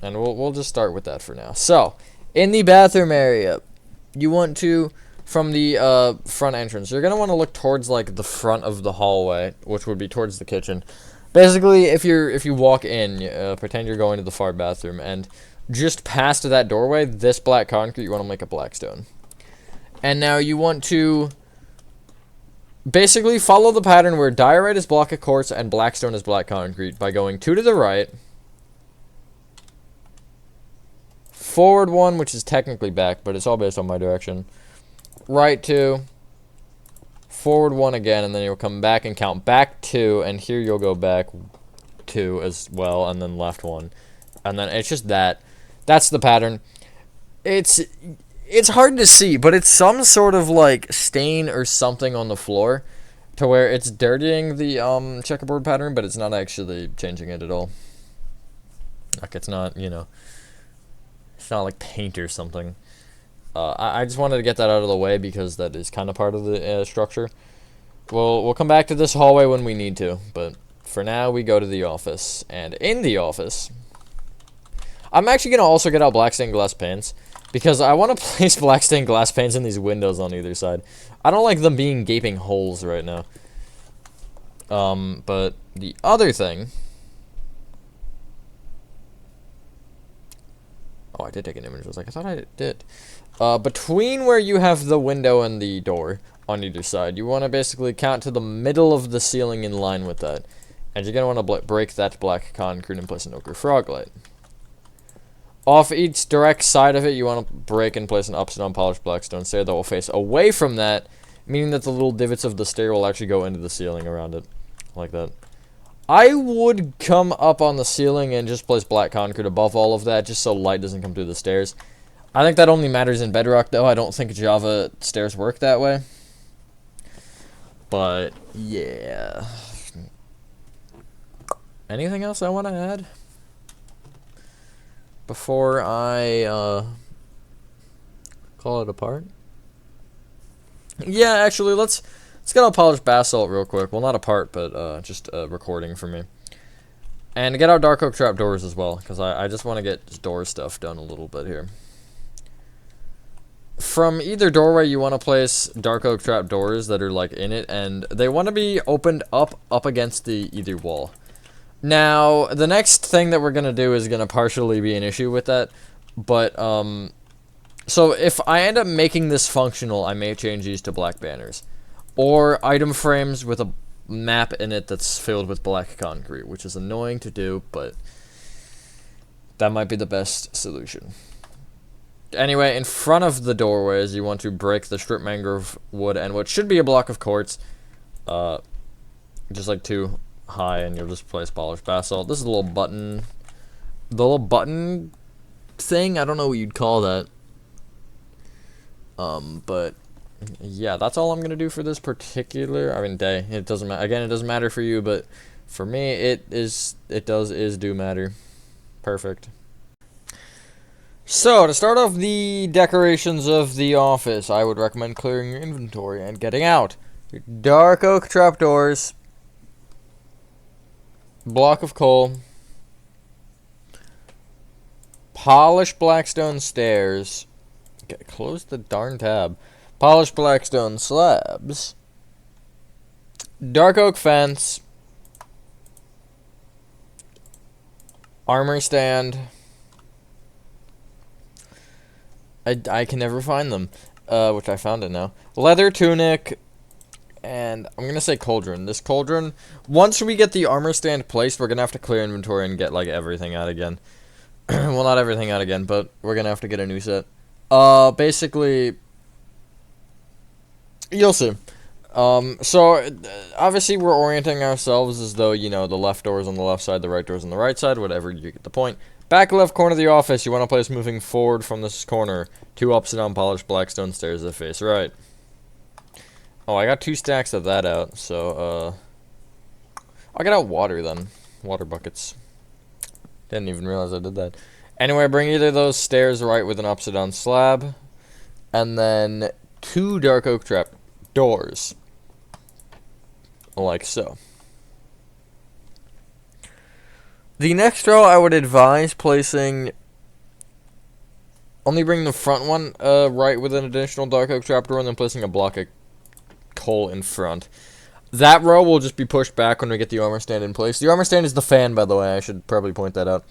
And we'll just start with that for now. So, in the bathroom area, you want to, from the front entrance, you're going to want to look towards, like, the front of the hallway, which would be towards the kitchen. Basically, if you walk in, pretend you're going to the far bathroom, and just past that doorway, this black concrete, you want to make a blackstone. And now you want to basically follow the pattern where diorite is block of quartz and blackstone is black concrete by going 2 to the right, forward 1, which is technically back, but it's all based on my direction, right 2, forward 1 again, and then you'll come back and count back 2, and here you'll go back 2 as well, and then left 1. And then it's just that. That's the pattern. It's hard to see, but it's some sort of, like, stain or something on the floor to where it's dirtying the checkerboard pattern, but it's not actually changing it at all. Like, it's not, you know, it's not like paint or something. I just wanted to get that out of the way because that is kind of part of the structure. We'll come back to this hallway when we need to, but for now we go to the office. And in the office, I'm actually going to also get out black stained glass panes because I want to place black stained glass panes in these windows on either side. I don't like them being gaping holes right now. But the other thing... Oh, I did take an image. I was like, I thought I did. Between where you have the window and the door on either side, you want to basically count to the middle of the ceiling in line with that. And you're going to want to break that black concrete and place an ochre frog light. Off each direct side of it, you want to break and place an upside-down polished black stone stair that will face away from that, meaning that the little divots of the stair will actually go into the ceiling around it, like that. I would come up on the ceiling and just place black concrete above all of that, just so light doesn't come through the stairs. I think that only matters in Bedrock, though. I don't think Java stairs work that way. But, yeah. Anything else I want to add? Before I, call it apart? Yeah, actually, let's get out polished basalt real quick. Well, not apart, but, just, recording for me. And get out dark oak trap doors as well, because I just want to get door stuff done a little bit here. From either doorway, you want to place dark oak trap doors that are, like, in it, and they want to be opened up against the either wall. Now, the next thing that we're going to do is going to partially be an issue with that, but, so if I end up making this functional, I may change these to black banners. Or item frames with a map in it that's filled with black concrete, which is annoying to do, but that might be the best solution. Anyway, in front of the doorways, you want to break the strip mangrove wood and what should be a block of quartz, just like 2 high, and you'll just place polished basalt. This is a little button, the little button thing. I don't know what you'd call that. But yeah, that's all I'm gonna do for this particular. I mean, day. It doesn't matter. Again, it doesn't matter for you, but for me, it do matter. Perfect. So, to start off the decorations of the office, I would recommend clearing your inventory and getting out your dark oak trapdoors, block of coal, polished blackstone stairs, okay, close the darn tab, polished blackstone slabs, dark oak fence, armor stand. I can never find them, which I found it now. Leather tunic, and I'm gonna say cauldron. This cauldron, once we get the armor stand placed, we're gonna have to clear inventory and get, like, everything out again. Well, not everything out again, but we're gonna have to get a new set. Basically, you'll see. So, obviously we're orienting ourselves as though, you know, the left door is on the left side, the right door is on the right side, whatever, you get the point. Back left corner of the office, you want to place moving forward from this corner 2 upside down polished blackstone stairs that face right. Oh, I got 2 stacks of that out, so, I'll get out water then. Water buckets. Didn't even realize I did that. Anyway, bring either of those stairs right with an upside down slab, and then 2 dark oak trap doors. Like so. The next row, I would advise placing... Only bring the front one right with an additional dark oak trapdoor, and then placing a block of coal in front. That row will just be pushed back when we get the armor stand in place. The armor stand is the fan, by the way. I should probably point that out.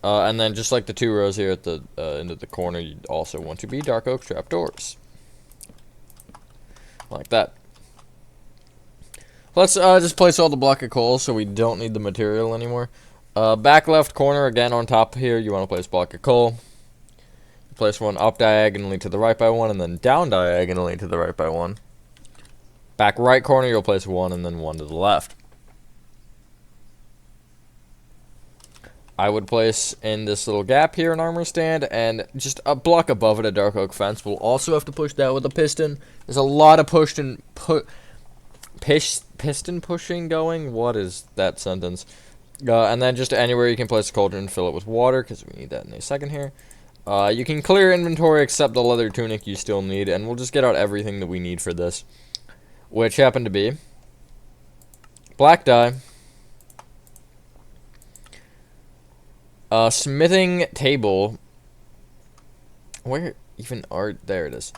And then just like the 2 rows here at the end of the corner, you also want to be dark oak trapdoors. Like that. Let's just place all the block of coal so we don't need the material anymore. Back left corner, again on top here, you want to place block of coal. Place one up diagonally to the right by 1, and then down diagonally to the right by 1. Back right corner, you'll place 1, and then 1 to the left. I would place in this little gap here an armor stand, and just a block above it a dark oak fence. We'll also have to push that with a piston. There's a lot of piston pushing going. What is that sentence? And then just anywhere you can place a cauldron and fill it with water, because we need that in a second here. You can clear inventory except the leather tunic you still need, and we'll just get out everything that we need for this, which happened to be black dye, smithing table. Where even are... There it is.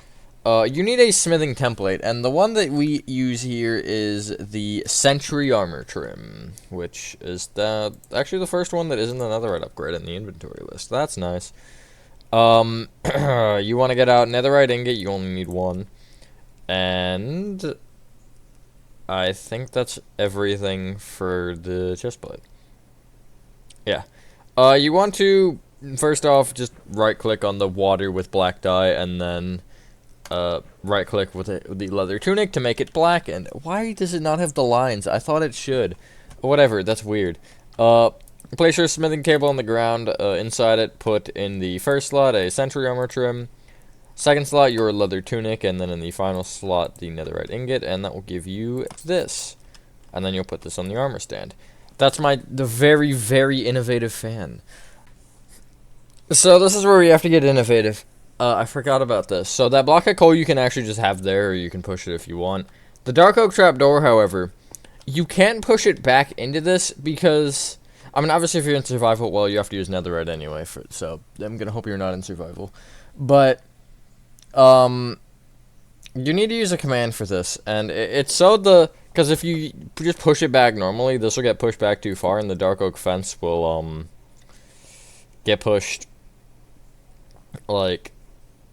You need a smithing template, and the one that we use here is the Sentry Armor Trim, which is actually the first one that isn't the netherite upgrade in the inventory list. That's nice. You want to get out netherite ingot, you only need one. And I think that's everything for the chestplate. Yeah. You want to, first off, just right-click on the water with black dye, and then right-click with the leather tunic to make it black. And why does it not have the lines? I thought it should. Whatever, that's weird. Place your smithing table on the ground. Inside it, put in the first slot a Sentry Armor Trim. Second slot, your leather tunic, and then in the final slot, the netherite ingot, and that will give you this. And then you'll put this on the armor stand. That's the very, very innovative fan. So this is where we have to get innovative. I forgot about this. So that block of coal you can actually just have there, or you can push it if you want. The dark oak trapdoor, however, you can't push it back into this because... I mean, obviously if you're in survival, well, you have to use netherite anyway, so I'm gonna hope you're not in survival. But, you need to use a command for this, and it's so because if you just push it back normally, this will get pushed back too far, and the dark oak fence will, get pushed, like,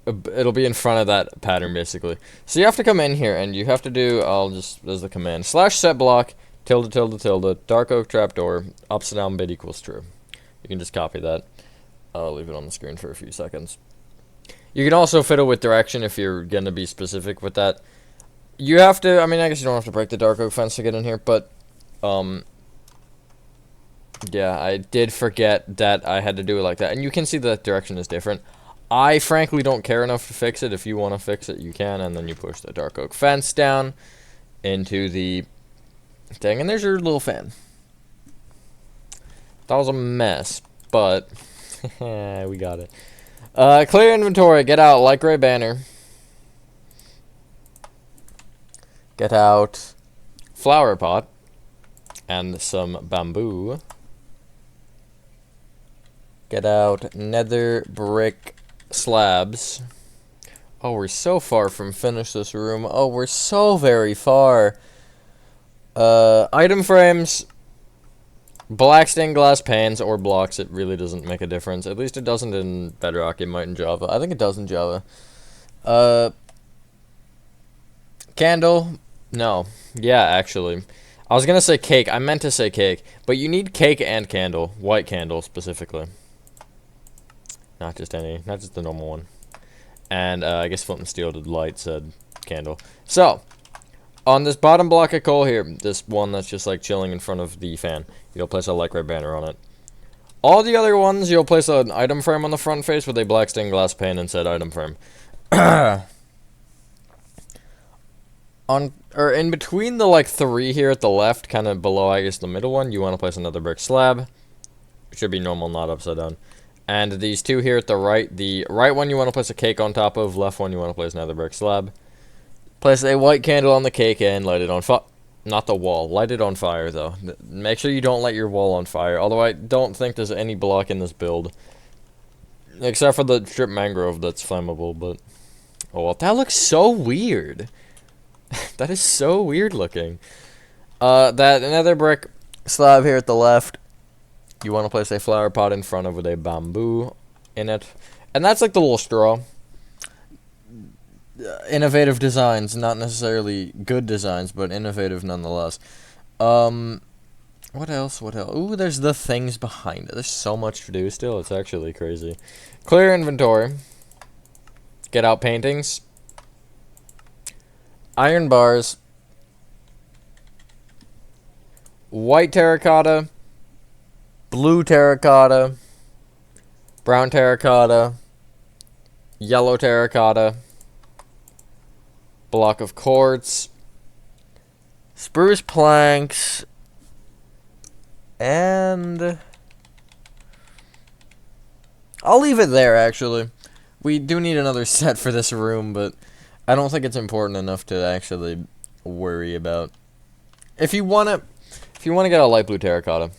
it'll be in front of that pattern, basically. So you have to come in here, and you have to do, there's the command, /set block, tilde, dark oak trapdoor, upside down bit equals true. You can just copy that. I'll leave it on the screen for a few seconds. You can also fiddle with direction if you're going to be specific with that. You have to, I mean, I guess you don't have to break the dark oak fence to get in here, but, yeah, I did forget that I had to do it like that. And you can see that direction is different. I frankly don't care enough to fix it. If you want to fix it, you can, and then you push the dark oak fence down into the thing, and there's your little fan. That was a mess, but we got it. Clear inventory, get out light gray banner. Get out flower pot and some bamboo. Get out nether brick slabs. Oh, we're so far from finish this room. Oh, we're so very far. Item frames, black stained glass panes or blocks. It really doesn't make a difference. At least it doesn't in Bedrock. It might in Java. I think it does in Java. Candle. No. Yeah, actually. I was gonna say cake. I meant to say cake. But you need cake and candle. White candle, specifically. Not just the normal one. And, I guess Flint and Steel did light, said candle. So, on this bottom block of coal here, this one that's just like chilling in front of the fan, you'll place a light gray banner on it. All the other ones, you'll place an item frame on the front face with a black stained glass pane and said item frame. Or in between the like 3 here at the left, kind of below I guess the middle one, you want to place another brick slab. It should be normal, not upside down. And these 2 here at the right one you want to place a cake on top of, left one you want to place another brick slab. Place a white candle on the cake and light it on fire. Not the wall. Light it on fire, though. Make sure you don't light your wall on fire. Although I don't think there's any block in this build. Except for the strip mangrove that's flammable, but... Oh, well, that looks so weird. That is so weird looking. That another brick slab here at the left. You want to place a flower pot in front of with a bamboo in it. And that's like the little straw. Innovative designs, not necessarily good designs, but innovative nonetheless. What else? Ooh, there's the things behind it. There's so much to do still. It's actually crazy. Clear inventory. Get out paintings. Iron bars. White terracotta. blue terracotta, brown terracotta, yellow terracotta, block of quartz, spruce planks, and I'll leave it there, actually. We do need another set for this room, but I don't think it's important enough to actually worry about. If you wanna get a light blue terracotta,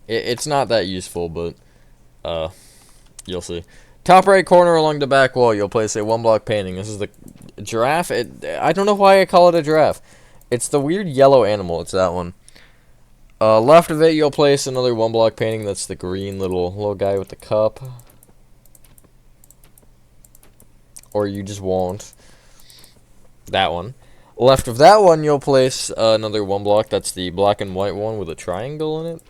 it's not that useful, but you'll see. Top right corner along the back wall, you'll place a 1-block painting. This is the giraffe. I don't know why I call it a giraffe. It's the weird yellow animal. It's that one. Left of it, you'll place another 1-block painting. That's the green little guy with the cup. Or you just won't. That one. Left of that one, you'll place another 1-block. That's the black and white one with a triangle in it.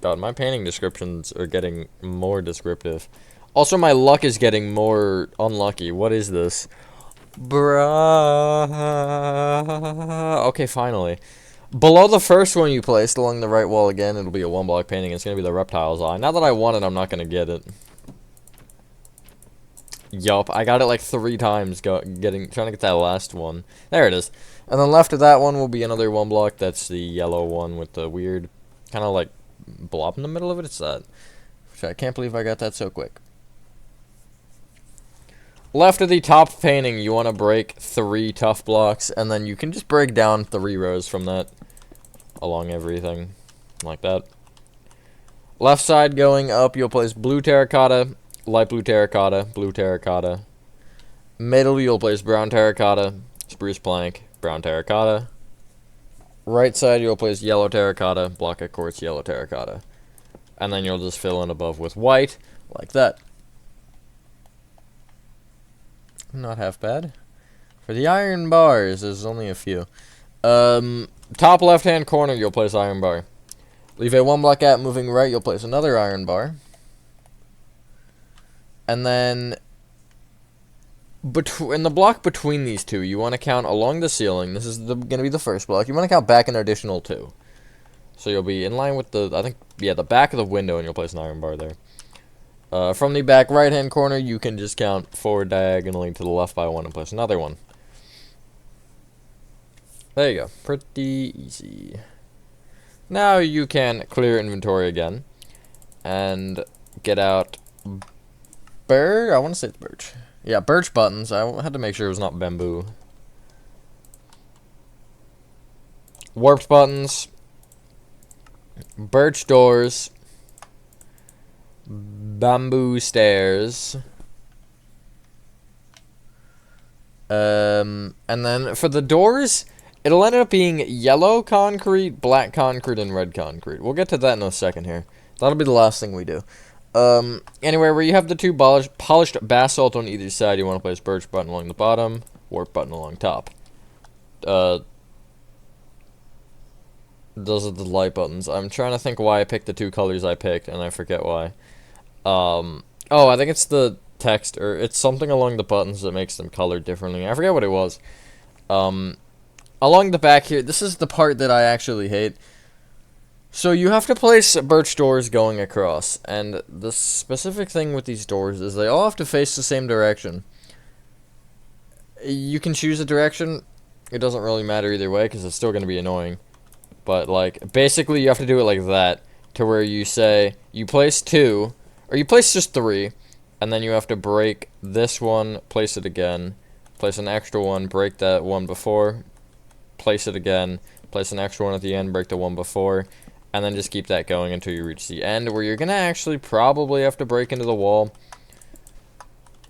God, my painting descriptions are getting more descriptive. Also, my luck is getting more unlucky. What is this? Bruh. Okay, finally. Below the first one you placed along the right wall again, it'll be a 1-block painting. It's going to be the reptile's eye. Now that I want it, I'm not going to get it. Yup, I got it like 3 times trying to get that last one. There it is. And then left of that one will be another 1-block. That's the yellow one with the weird kind of like blob in the middle of it. It's that. Which I can't believe I got that so quick. Left of the top painting, you want to break 3 tough blocks, and then you can just break down 3 rows from that along everything, like that. Left side going up, you'll place blue terracotta, light blue terracotta, blue terracotta. Middle, you'll place brown terracotta, spruce plank, brown terracotta. Right side, you'll place yellow terracotta, block of quartz, yellow terracotta. And then you'll just fill in above with white, like that. Not half bad. For the iron bars, there's only a few. Top left-hand corner, you'll place iron bar. Leave a 1-block gap moving right, you'll place another iron bar. And then, in the block between these two, you want to count along the ceiling. This is going to be the first block. You want to count back an additional 2. So you'll be in line with the back of the window, and you'll place an iron bar there. From the back right-hand corner, you can just count forward diagonally to the left by 1 and place another one. There you go. Pretty easy. Now you can clear inventory again and get out I want to say it's birch. Yeah, birch buttons. I had to make sure it was not bamboo. Warped buttons. Birch doors. Bamboo stairs. And then for the doors, it'll end up being yellow concrete, black concrete, and red concrete. We'll get to that in a second here. That'll be the last thing we do. Anywhere where you have the 2 polished basalt on either side, you want to place birch button along the bottom, warp button along top. Those are the light buttons. I'm trying to think why I picked the 2 colors I picked, and I forget why. Oh, I think it's the text, or it's something along the buttons that makes them colored differently. I forget what it was. Along the back here, this is the part that I actually hate. So you have to place birch doors going across, and the specific thing with these doors is they all have to face the same direction. You can choose a direction. It doesn't really matter either way, because it's still going to be annoying. But, like, basically you have to do it like that, to where you say, you place 2, or you place just 3, and then you have to break this one, place it again, place an extra one, break that one before, place it again, place an extra one at the end, break the one before, and then just keep that going until you reach the end, where you're going to actually probably have to break into the wall.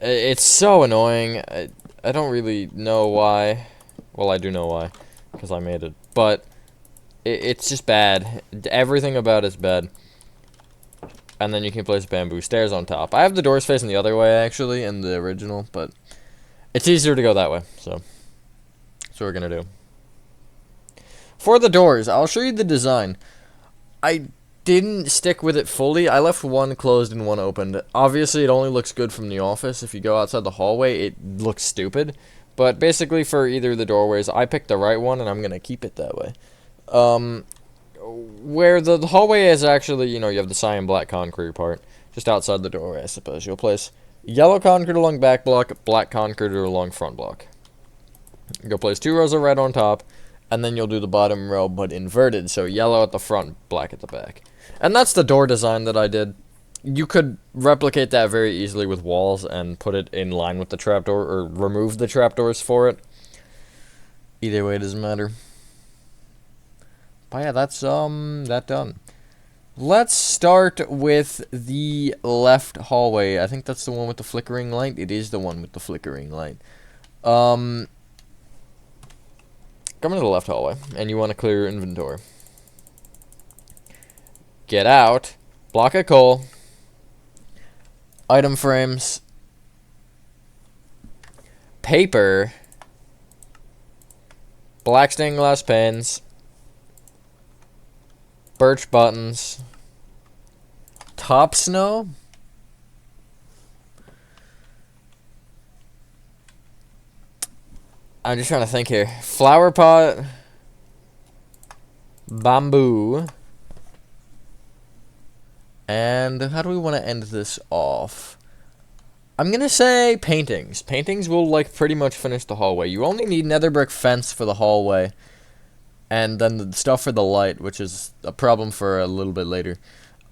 It's so annoying. I don't really know why. Well, I do know why, because I made it. But it's just bad. Everything about it's bad. And then you can place bamboo stairs on top. I have the doors facing the other way, actually, in the original, but it's easier to go that way, so that's what we're going to do. For the doors, I'll show you the design. I didn't stick with it fully. I left one closed and one opened. Obviously, it only looks good from the office. If you go outside the hallway, it looks stupid. But basically, for either of the doorways, I picked the right one, and I'm going to keep it that way. where the hallway is actually, you have the cyan black concrete part, just outside the doorway, I suppose. You'll place yellow concrete along back block, black concrete along front block. You'll place 2 rows of red on top, and then you'll do the bottom row, but inverted, so yellow at the front, black at the back. And that's the door design that I did. You could replicate that very easily with walls and put it in line with the trapdoor, or remove the trapdoors for it. Either way, it doesn't matter. But yeah, that's that done. Let's start with the left hallway. I think that's the one with the flickering light. It is the one with the flickering light. Come into the left hallway, and you want to clear your inventory. Get out, block of coal, item frames, paper, black stained glass pens, birch buttons, top snow, I'm just trying to think here, flower pot, bamboo, and how do we want to end this off? I'm gonna say paintings. Paintings will, like, pretty much finish the hallway. You only need nether brick fence for the hallway, and then the stuff for the light, which is a problem for a little bit later.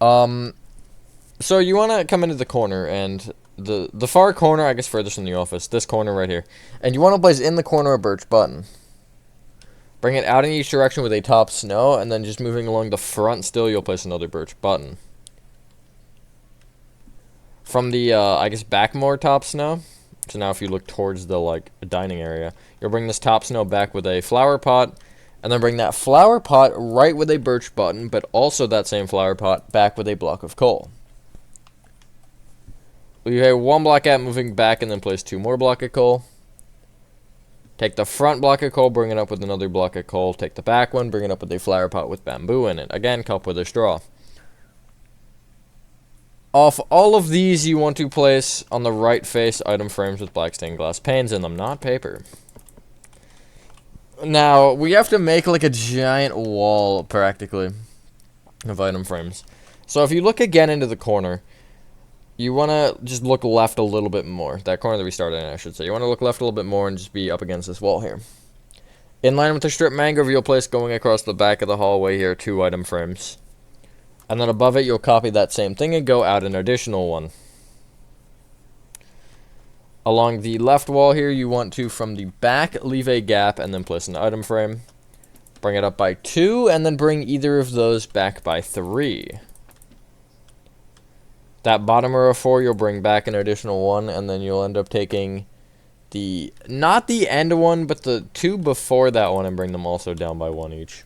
So you want to come into the corner, and the far corner, I guess furthest from the office, this corner right here, and you want to place in the corner a birch button. Bring it out in each direction with a top snow, and then just moving along the front still, you'll place another birch button. From the, I guess, back more top snow, so now if you look towards the, like, dining area, you'll bring this top snow back with a flower pot, and then bring that flower pot right with a birch button, but also that same flower pot back with a block of coal. You have 1 block out, moving back, and then place 2 more block of coal. Take the front block of coal, bring it up with another block of coal. Take the back one, bring it up with a flower pot with bamboo in it. Again, cup with a straw. Off all of these, you want to place on the right face item frames with black stained glass panes in them, not paper. Now, we have to make like a giant wall, practically, of item frames. So if you look again into the corner, you want to just look left a little bit more. That corner that we started in, I should say. You want to look left a little bit more and just be up against this wall here. In line with the strip mangrove, you'll place going across the back of the hallway here 2 item frames. And then above it, you'll copy that same thing and go out an additional one. Along the left wall here, you want to, from the back, leave a gap and then place an item frame. Bring it up by 2, and then bring either of those back by 3. That bottom row of 4, you'll bring back an additional 1, and then you'll end up taking the, not the end one, but the 2 before that one, and bring them also down by 1 each.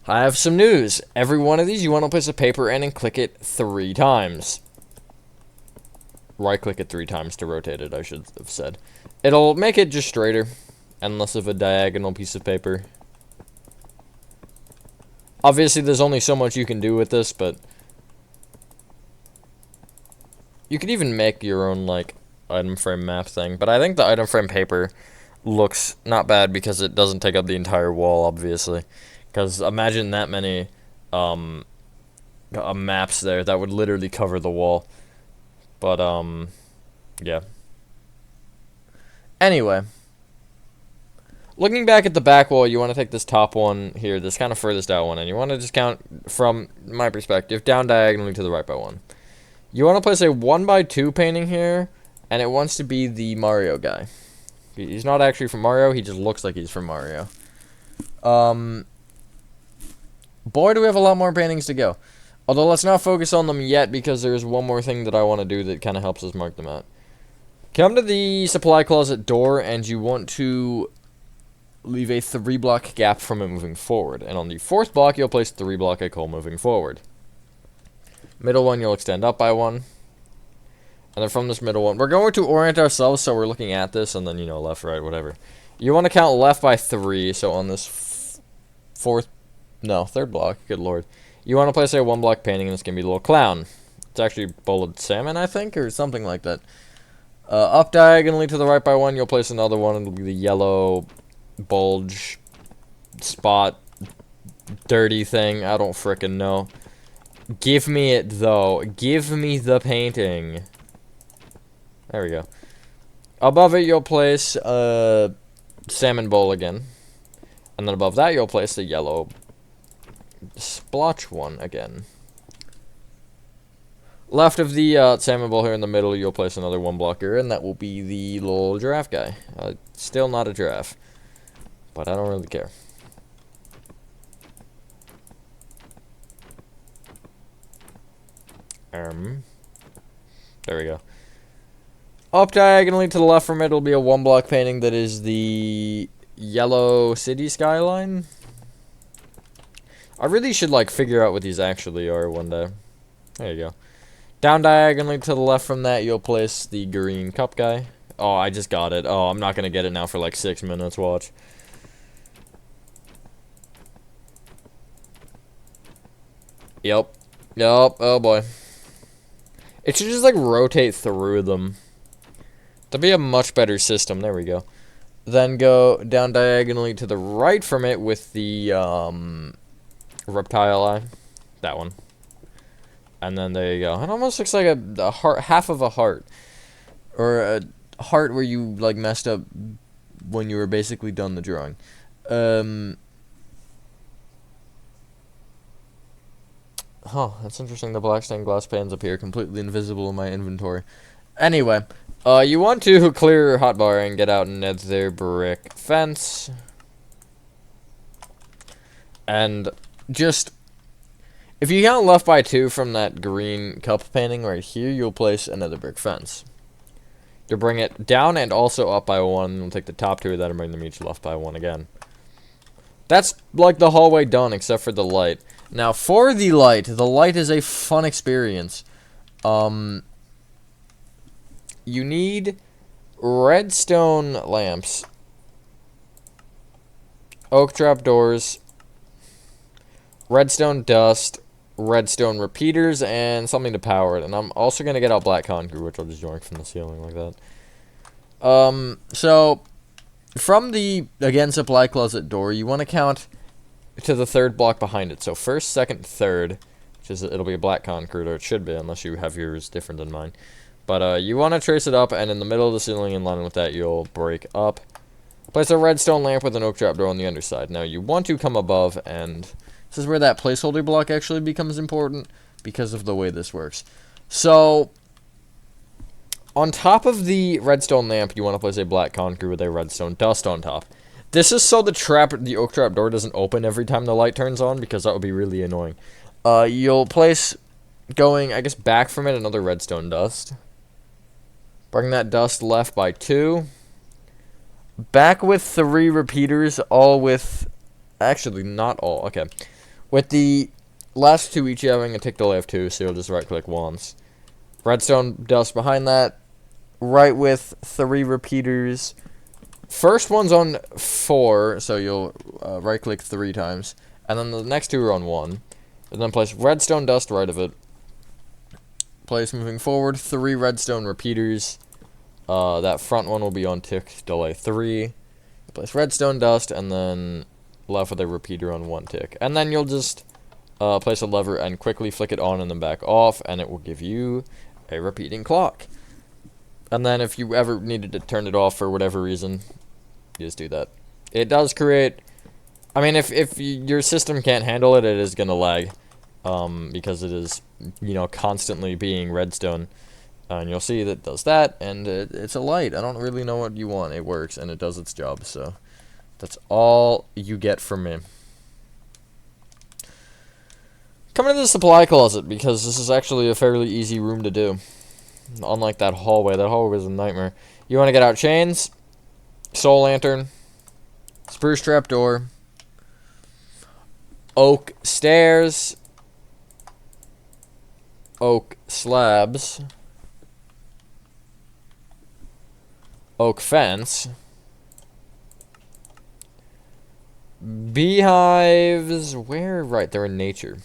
I have some news. Every one of these, you want to place a paper in and click it 3 times. Right-click it 3 times to rotate it, I should have said. It'll make it just straighter, and less of a diagonal piece of paper. Obviously, there's only so much you can do with this, but you could even make your own, like, item frame map thing. But I think the item frame paper looks not bad because it doesn't take up the entire wall, obviously. Because imagine that many maps there. That would literally cover the wall. But, yeah. Anyway. Looking back at the back wall, you want to take this top one here, this kind of furthest out one, and you want to just count, from my perspective, down diagonally to the right by 1. You want to place a 1x2 painting here, and it wants to be the Mario guy. He's not actually from Mario, he just looks like he's from Mario. Boy, do we have a lot more paintings to go. Although, let's not focus on them yet, because there's one more thing that I want to do that kind of helps us mark them out. Come to the supply closet door, and you want to leave a 3-block gap from it moving forward. And on the 4th block, you'll place 3 block of coal moving forward. Middle one, you'll extend up by 1. And then from this middle one, we're going to orient ourselves, so we're looking at this, and then, you know, left, right, whatever. You want to count left by 3, so on this 3rd block, good lord. You want to place a 1-block painting, and it's going to be a little clown. It's actually boiled salmon, I think, or something like that. Up diagonally to the right by 1, you'll place another one. It'll be the yellow bulge spot dirty thing. I don't frickin' know. Give me it, though. Give me the painting. There we go. Above it, you'll place a salmon bowl again. And then above that, you'll place the yellow splotch one again. Left of the salmon bowl here in the middle, you'll place another one blocker, and that will be the little giraffe guy. Still not a giraffe, but I don't really care. There we go. Up diagonally to the left from it will be a one block painting that is the yellow city skyline. I really should like figure out what these actually are one day. There you go. Down diagonally to the left from that, you'll place the green cup guy. Oh, I just got it. Oh, I'm not gonna get it now for like 6 minutes. Watch. Yep. Oh boy. It should just like rotate through them. That'd be a much better system. There we go. Then go down diagonally to the right from it with the reptile eye. That one. And then there you go. It almost looks like a heart, half of a heart. Or a heart where you like messed up when you were basically done the drawing. That's interesting. The black stained glass pans appear completely invisible in my inventory. Anyway, you want to clear hotbar and get out another brick fence. And just, if you count left by 2 from that green cup painting right here, you'll place another brick fence. You'll bring it down and also up by 1, and you'll take the top 2 of that and bring them each left by 1 again. That's like the hallway done, except for the light. Now, for the light is a fun experience. You need redstone lamps, oak trap doors, redstone dust, redstone repeaters, and something to power it. And I'm also going to get out black concrete, which I'll just join from the ceiling like that. So, from the, again, supply closet door, you want to count to the 3rd block behind it. So 1st, 2nd, 3rd, which is, it'll be a black concrete, or it should be, unless you have yours different than mine. But you want to trace it up, and in the middle of the ceiling, in line with that, you'll break up. Place a redstone lamp with an oak trap door on the underside. Now, you want to come above, and this is where that placeholder block actually becomes important, because of the way this works. So, on top of the redstone lamp, you want to place a black concrete with a redstone dust on top. This is so the oak trap door doesn't open every time the light turns on, because that would be really annoying. You'll place, going, I guess, back from it, another redstone dust. Bring that dust left by 2. Back with 3 repeaters, all with, actually, not all, okay. With the last 2 each having a tick delay of 2, so you'll just right-click once. Redstone dust behind that, right with 3 repeaters. First one's on 4, so you'll right-click 3 times. And then the next 2 are on 1. And then place redstone dust right of it. Place moving forward, 3 redstone repeaters. That front one will be on tick delay 3. Place redstone dust, and then left with a repeater on 1 tick. And then you'll just place a lever and quickly flick it on and then back off, and it will give you a repeating clock. And then if you ever needed to turn it off for whatever reason, you just do that. It does create, I mean, if your system can't handle it, it is going to lag, because it is, you know, constantly being redstone. And you'll see that it does that, and it's a light. I don't really know what you want. It works, and it does its job, so that's all you get from me. Come into the supply closet, because this is actually a fairly easy room to do. Unlike that hallway. That hallway was a nightmare. You want to get out chains, soul lantern, spruce trap door, oak stairs, oak slabs, oak fence, beehives, where? Right, they're in nature.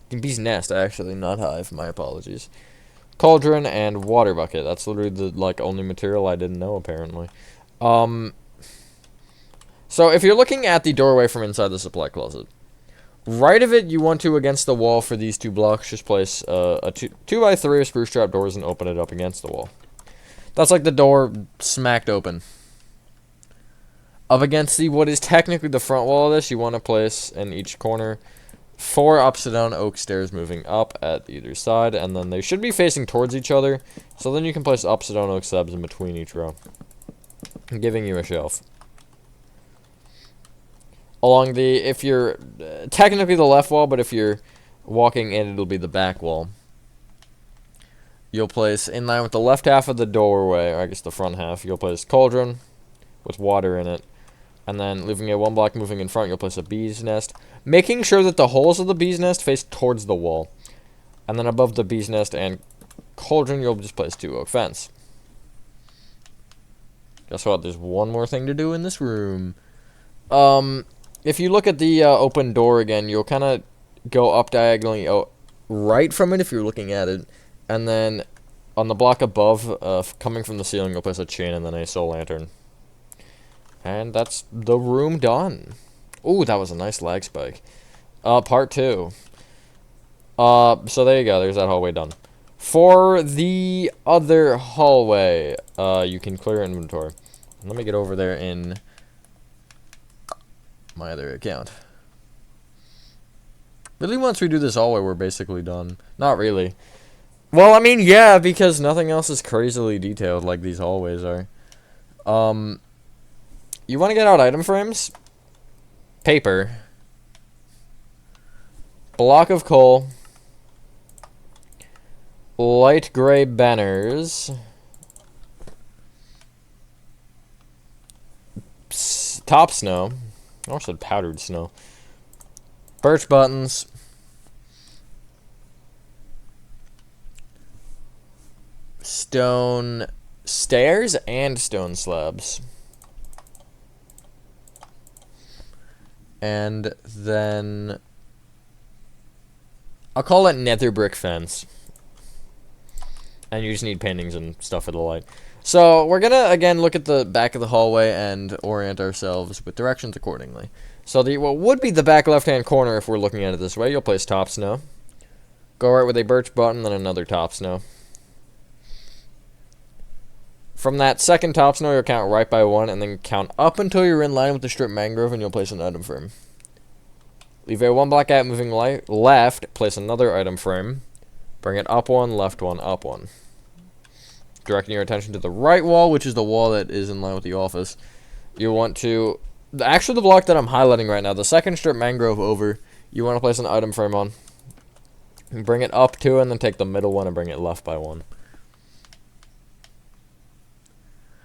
Bee's nest, actually, not hive, my apologies. Cauldron and water bucket, that's literally the, like, only material I didn't know, apparently. So So if you're looking at the doorway from inside the supply closet, right of it, you want to, against the wall for these 2 blocks, just place a 2x3 of spruce trap doors and open it up against the wall. That's like the door smacked open. Up against what is technically the front wall of this, you want to place in each corner 4 upside down oak stairs moving up at either side, and then they should be facing towards each other, so then you can place upside down oak slabs in between each row, giving you a shelf. Along the, if you're technically the left wall, but if you're walking in, it'll be the back wall. You'll place, in line with the left half of the doorway, or I guess the front half, you'll place cauldron with water in it. And then, leaving a 1 block moving in front, you'll place a bee's nest, making sure that the holes of the bee's nest face towards the wall. And then above the bee's nest and cauldron, you'll just place 2 oak fence. Guess what? There's one more thing to do in this room. If you look at the open door again, you'll kind of go up diagonally right from it if you're looking at it. And then, on the block above, coming from the ceiling, you'll place a chain and then a soul lantern. And that's the room done. Ooh, that was a nice lag spike. Part 2. So there you go. There's that hallway done. For the other hallway, you can clear inventory. Let me get over there in my other account. Really, once we do this hallway, we're basically done. Not really. Well, I mean, yeah, because nothing else is crazily detailed like these hallways are. You want to get out item frames, paper, block of coal, light gray banners, top snow, I almost said powdered snow, birch buttons, stone stairs, and stone slabs. And then I'll call it nether brick fence. And you just need paintings and stuff for the light. So we're gonna again look at the back of the hallway and orient ourselves with directions accordingly. So what would be the back left hand corner, if we're looking at it this way, you'll place top snow. Go right with a birch button, then another top snow. From that second top snow, you'll count right by 1, and then count up until you're in line with the strip mangrove, and you'll place an item frame. Leave a 1 block gap moving left, place another item frame. Bring it up 1, left 1, up 1. Directing your attention to the right wall, which is the wall that is in line with the office. You want to, actually the block that I'm highlighting right now, the second strip mangrove over, you want to place an item frame on. Bring it up 2, and then take the middle one and bring it left by 1.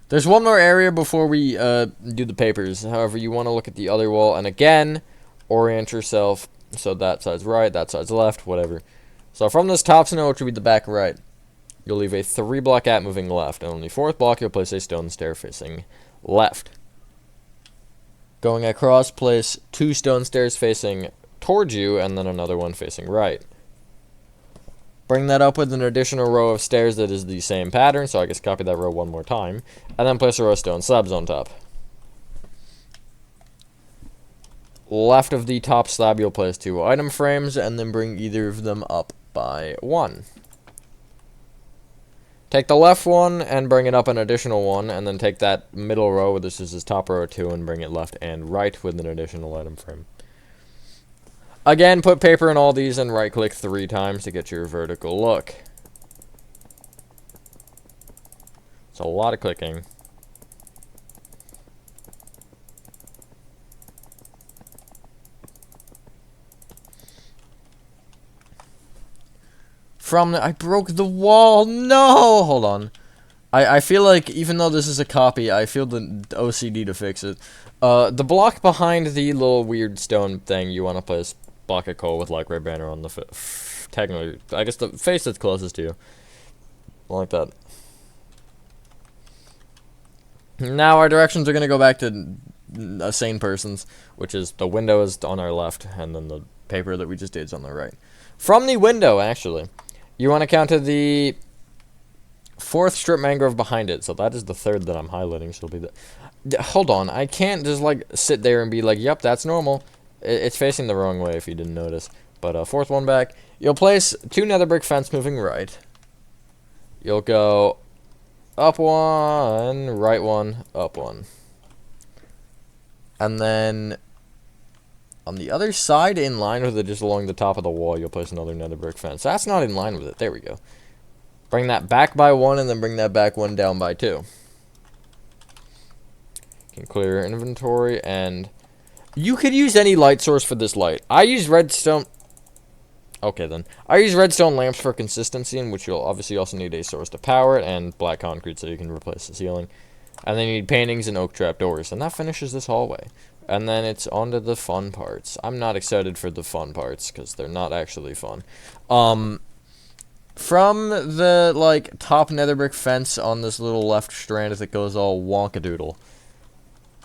There's one more area before we do the papers. However, you want to look at the other wall, and again, orient yourself so that side's right, that side's left, whatever. So from this top snow, which would be the back right, you'll leave a 3 block gap moving left, and on the 4th block, you'll place a stone stair facing left. Going across, place 2 stone stairs facing towards you, and then another one facing right. Bring that up with an additional row of stairs that is the same pattern, so I guess copy that row 1 more time, and then place a row of stone slabs on top. Left of the top slab, you'll place 2 item frames, and then bring either of them up by 1. Take the left one and bring it up an additional 1, and then take that middle row, this is his top row 2, and bring it left and right with an additional item frame. Again, put paper in all these and right-click 3 times to get your vertical look. It's a lot of clicking. I broke the wall. No! Hold on. I feel like, even though this is a copy, I feel the OCD to fix it. The block behind the little weird stone thing, you want to place block of coal with light gray banner on the technically, I guess the face that's closest to you. Like that. Now our directions are going to go back to a sane person's, which is the window is on our left, and then the paper that we just did is on the right. From the window, actually, you want to count to the 4th strip mangrove behind it. So that is the 3rd that I'm highlighting. So it'll be the... Hold on. I can't just, like, sit there and be like, yep, that's normal. It's facing the wrong way if you didn't notice. But 4th one back. You'll place 2 nether brick fence moving right. You'll go up 1, right 1, up 1. And then on the other side, in line with it, just along the top of the wall, you'll place another nether brick fence. That's not in line with it. There we go. Bring that back by 1, and then bring that back 1 down by 2. You can clear your inventory, and you could use any light source for this light. I use redstone. Okay, then. I use redstone lamps for consistency, in which you'll obviously also need a source to power it, and black concrete so you can replace the ceiling. And then you need paintings and oak trapdoors, and that finishes this hallway. And then it's on to the fun parts. I'm not excited for the fun parts, because they're not actually fun. From the, like, top nether brick fence on this little left strand that goes all wonkadoodle.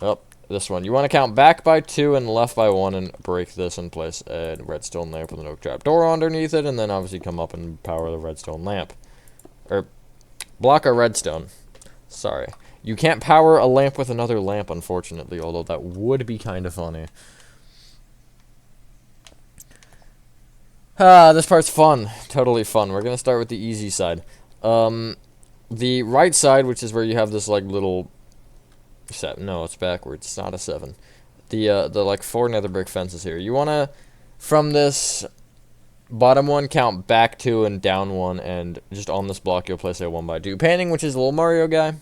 Oh, this one. You want to count back by 2 and left by 1 and break this and place a redstone lamp with an oak trap door underneath it, and then obviously come up and power the redstone lamp. Or, block a redstone. Sorry. You can't power a lamp with another lamp, unfortunately, although that would be kind of funny. This part's fun. Totally fun. We're gonna start with the easy side. The right side, which is where you have this, like, little... No, it's backwards. It's not a 7. The like, 4 nether brick fences here. You wanna, from this bottom one, count back 2 and down 1, and just on this block, you'll place a 1x2 painting, which is a little Mario guy.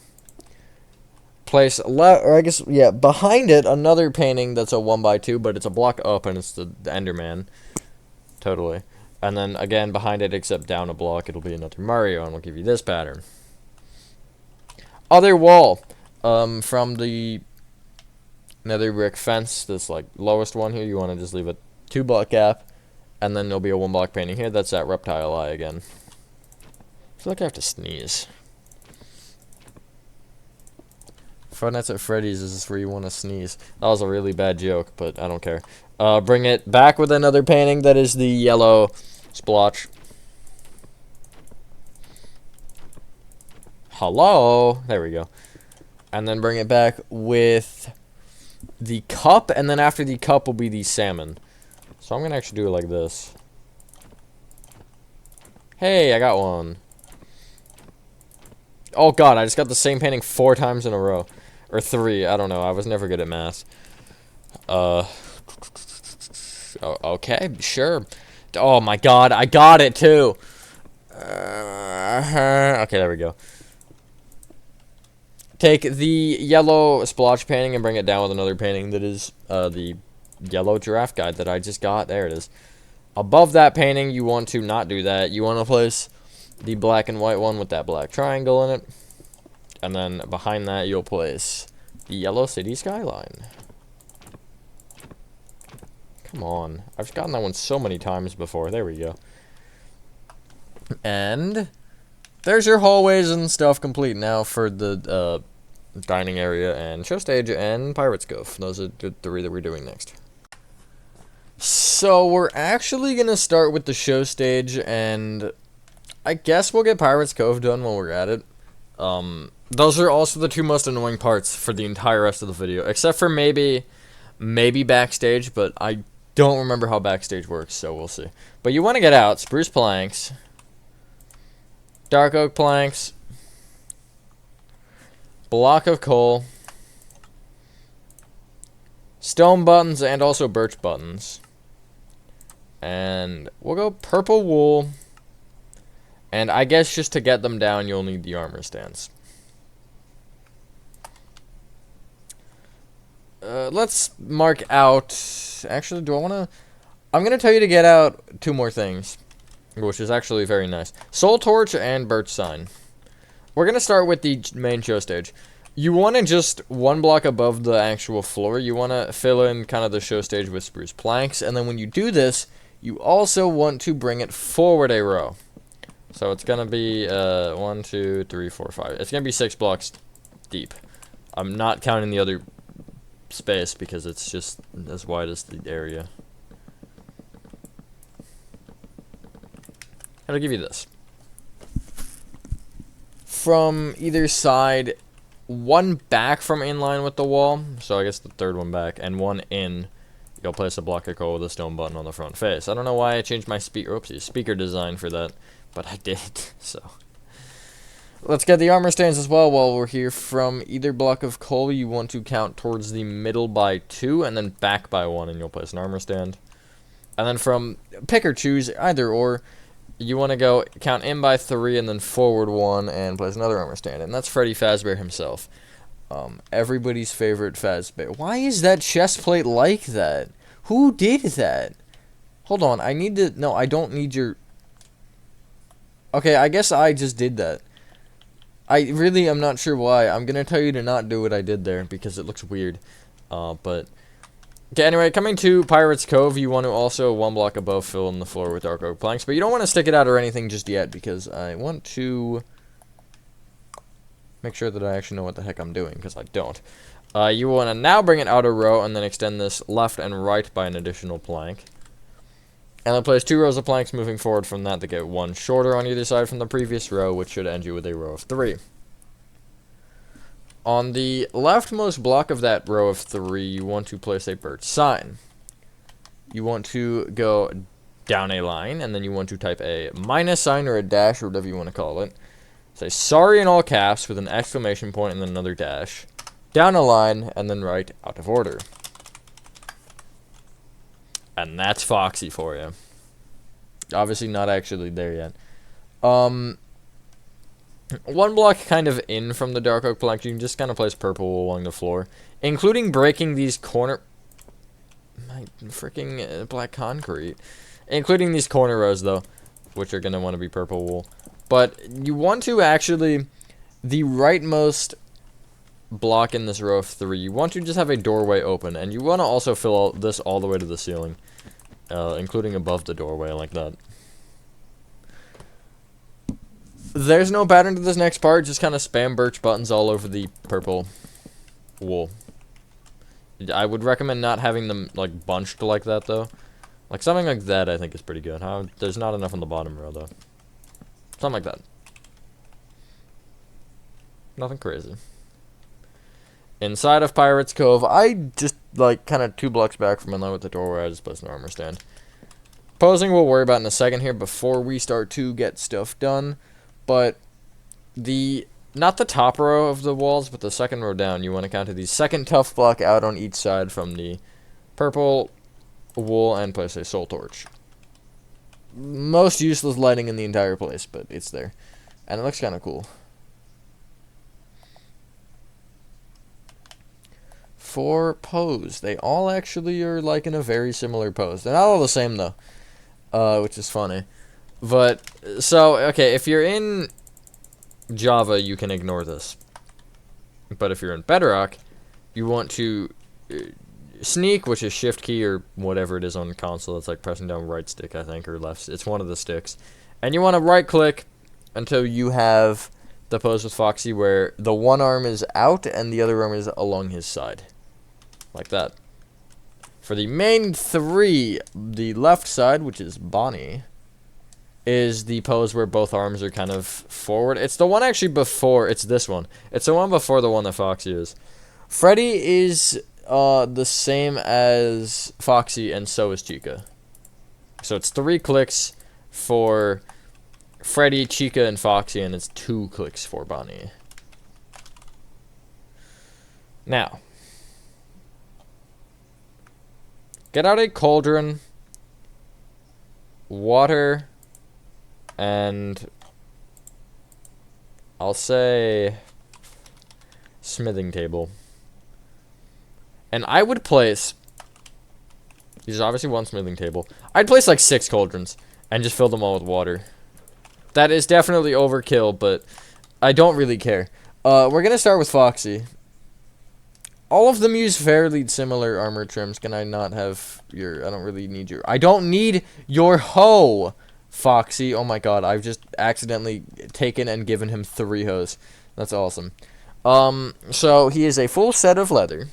Place behind it, another painting that's a 1x2, but it's a block up, and it's the Enderman. Totally. And then, again, behind it, except down a block, it'll be another Mario, and we'll give you this pattern. Other wall. From the nether brick fence, this, like, lowest one here, you want to just leave a 2-block gap, and then there'll be a 1-block painting here. That's that reptile eye again. I feel like I have to sneeze. Five Nights at Freddy's is where you want to sneeze. That was a really bad joke, but I don't care. Bring it back with another painting that is the yellow splotch. Hello? There we go. And then bring it back with the cup, and then after the cup will be the salmon. So I'm going to actually do it like this. Hey, I got one. Oh god, I just got the same painting 4 times in a row. Or 3, I don't know, I was never good at math. Okay, sure. Oh my god, I got it too! Okay, there we go. Take the yellow splotch painting and bring it down with another painting that is the yellow giraffe guide that I just got. There it is. Above that painting, you want to not do that. You want to place the black and white one with that black triangle in it. And then behind that, you'll place the yellow city skyline. Come on. I've gotten that one so many times before. There we go. And there's your hallways and stuff complete now for the dining area and show stage and Pirate's Cove. Those are the 3 that we're doing next. So we're actually going to start with the show stage, and I guess we'll get Pirate's Cove done while we're at it. Those are also the 2 most annoying parts for the entire rest of the video, except for maybe backstage, but I don't remember how backstage works, so we'll see. But you want to get out spruce planks, dark oak planks, block of coal, stone buttons, and also birch buttons. And we'll go purple wool. And I guess just to get them down, you'll need the armor stands. Let's mark out... Actually, do I want to... I'm going to tell you to get out 2 more things, which is actually very nice. Soul torch and birch sign. We're going to start with the main show stage. You want to just 1 block above the actual floor, you want to fill in kind of the show stage with spruce planks, and then when you do this, you also want to bring it forward a row. So it's going to be 1, 2, 3, 4, 5. It's going to be 6 blocks deep. I'm not counting the other space because it's just as wide as the area. I'll give you this. from either side, one back from in line with the wall, so I guess the third one back, and one in. You'll place a block of coal with a stone button on the front face. I don't know why I changed my speaker design for that, but I did, so. Let's get the armor stands as well while we're here. From either block of coal, you want to count towards the middle by 2, and then back by 1, and you'll place an armor stand. And then from, pick or choose, either or, you want to go count in by 3, and then forward 1, and place another armor stand. And that's Freddy FAZBEAR himself. Everybody's favorite FAZBEAR. Why is that chest plate like that? Who did that? Hold on, I need to... No, I don't need your... Okay, I guess I just did that. I really am not sure why. I'm going to tell you to not do what I did there, because it looks weird. But... Okay, anyway, coming to Pirate's Cove, you want to also, one block above, fill in the floor with dark oak planks. But you don't want to stick it out or anything just yet, because I want to... make sure that I actually know what the heck I'm doing, because I don't. You want to now bring it out a row, and then extend this left and right by an additional plank. And then place 2 rows of planks moving forward from that to get one shorter on either side from the previous row, which should end you with a row of 3. On the leftmost block of that row of 3, you want to place a birch sign. You want to go down a line, and then you want to type a minus sign or a dash, or whatever you want to call it. Say sorry in all caps with an exclamation point and then another dash. Down a line and then write out of order. And that's Foxy for you. Obviously not actually there yet. One block kind of in from the dark oak plank, you can just kind of place purple along the floor. Including breaking these corner... My freaking black concrete. Including these corner rows though, which are going to want to be purple wool. But you want to actually, the rightmost block in this row of 3, you want to just have a doorway open. And you want to also fill this all the way to the ceiling, including above the doorway like that. There's no pattern to this next part, just kind of spam birch buttons all over the purple wool. I would recommend not having them like bunched like that though. Like something like that I think is pretty good. There's not enough on the bottom row though. Something like that. Nothing crazy. Inside of Pirate's Cove, I just, like, kind of 2 blocks back from in line with the doorway, I just placed an armor stand. Posing we'll worry about in a second here before we start to get stuff done. But not the top row of the walls, but the second row down, you want to count to the second tough block out on each side from the purple wool and place a soul torch. Most useless lighting in the entire place, but it's there. And it looks kind of cool. For pose, they all actually are like in a very similar pose. They're not all the same though, which is funny. But, so, okay, if you're in Java, you can ignore this. But if you're in Bedrock, you want to sneak, which is shift key or whatever it is on the console. It's like pressing down right stick, I think, or left. It's one of the sticks. And you want to right click until you have the pose with Foxy where the one arm is out and the other arm is along his side. Like that. For the main 3, the left side, which is Bonnie, is the pose where both arms are kind of forward. It's the one actually before, it's this one. It's the one before the one that Foxy is. Freddy is the same as Foxy, and so is Chica. So it's 3 clicks for Freddy, Chica, and Foxy, and it's 2 clicks for Bonnie. Now, get out a cauldron, water, and I'll say smithing table. And I would place, there's obviously one smithing table. I'd place like 6 cauldrons and just fill them all with water. That is definitely overkill, but I don't really care. We're going to start with Foxy. All of them use fairly similar armor trims. Can I not have your, I don't really need your, I don't need your hoe, Foxy. Oh my god, I've just accidentally taken and given him 3 hoes. That's awesome. So he is a full set of leather.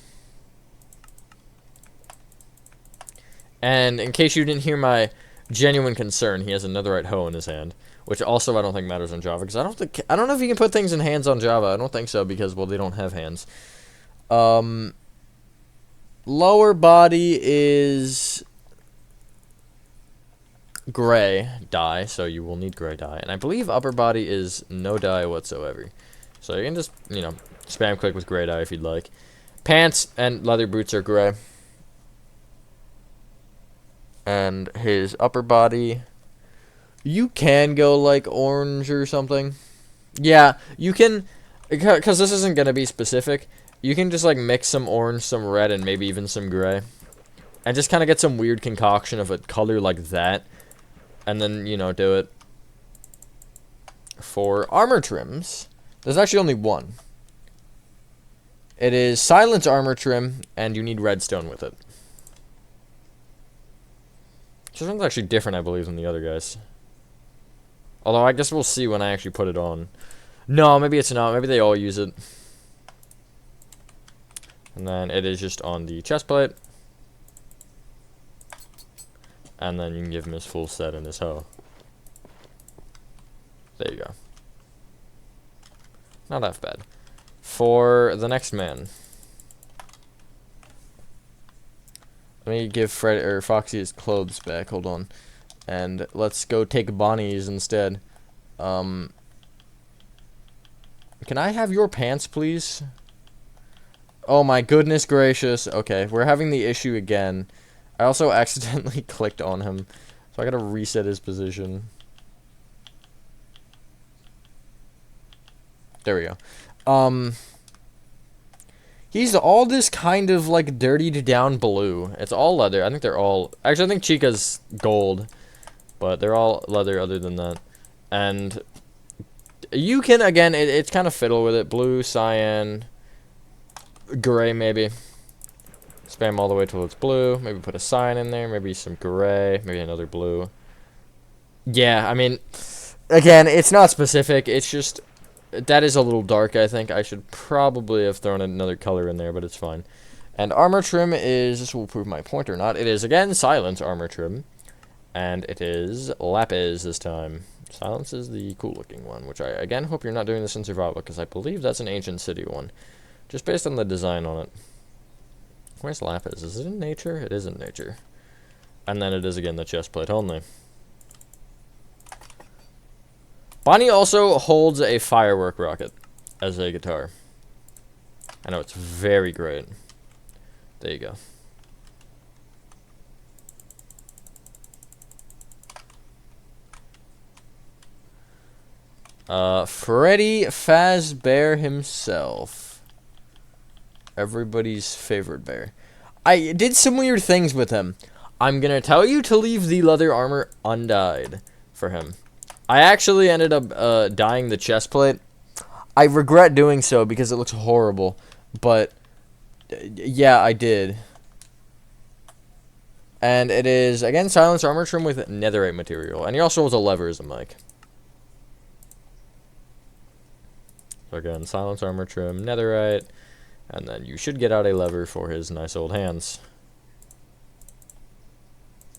And in case you didn't hear my genuine concern, he has a netherite hoe in his hand. which also I don't think matters on Java, because I don't know if you can put things in hands on Java. I don't think so, because, well, they don't have hands. Lower body is gray dye, so you will need gray dye. And I believe upper body is no dye whatsoever. So you can just, you know, spam click with gray dye if you'd like. Pants and leather boots are gray. And his upper body, you can go like orange or something. Yeah, you can, because this isn't going to be specific. You can just like mix some orange, some red, and maybe even some gray. And just kind of get some weird concoction of a color like that. And then, you know, do it. For armor trims, there's actually only one. It is silence armor trim, and you need redstone with it. This one's actually different, I believe, than the other guys. Although, I guess we'll see when I actually put it on. No, maybe it's not. Maybe they all use it. And then it is just on the chest plate. And then you can give him his full set and his hoe. There you go. Not half bad. For the next man. Let me give Freddy or Foxy his clothes back. Hold on. And let's go take Bonnie's instead. Can I have your pants, please? Oh my goodness gracious. Okay, we're having the issue again. I also accidentally clicked on him, so I gotta reset his position. There we go. He's all this kind of like dirtied down blue. It's all leather. I think they're all, actually I think Chica's gold, but they're all leather other than that. And you can, again, it's kind of fiddle with it. Blue, cyan, gray maybe. Spam all the way till it's blue. Maybe put a cyan in there. Maybe some gray. Maybe another blue. Yeah, I mean, again, it's not specific. It's just, that is a little dark, I think. I should probably have thrown another color in there, but it's fine. And armor trim is, this will prove my point or not. It is, again, silence armor trim. And it is lapis this time. Silence is the cool-looking one, which I, again, hope you're not doing this in survival, because I believe that's an ancient city one. Just based on the design on it. Where's lapis? Is it in nature? It is in nature. And then it is, again, the chest plate only. Bonnie also holds a firework rocket as a guitar. I know, it's very great. There you go. Freddy FAZBEAR himself. Everybody's favorite bear. I did some weird things with him. I'm gonna tell you to leave the leather armor undyed for him. I actually ended up dyeing the chest plate. I regret doing so because it looks horrible. But, yeah, I did. And it is, again, silence armor trim with netherite material. And he also has a lever as a mic. So again, silence armor trim, netherite, and then you should get out a lever for his nice old hands.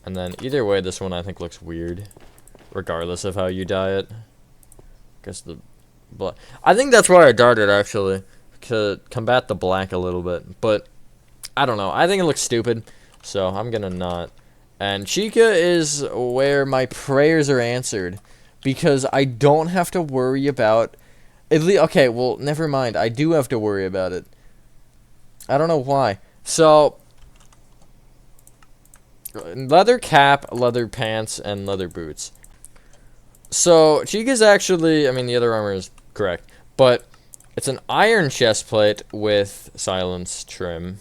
And then either way, this one I think looks weird, regardless of how you dye it. Guess the black. I think that's why I dyed it actually, to combat the black a little bit. But I don't know. I think it looks stupid, so I'm gonna not. And Chica is where my prayers are answered, because I don't have to worry about. Okay, well, never mind. I do have to worry about it. I don't know why. So, leather cap, leather pants, and leather boots. So, Chica's actually, I mean, the other armor is correct, but it's an iron chest plate with silence trim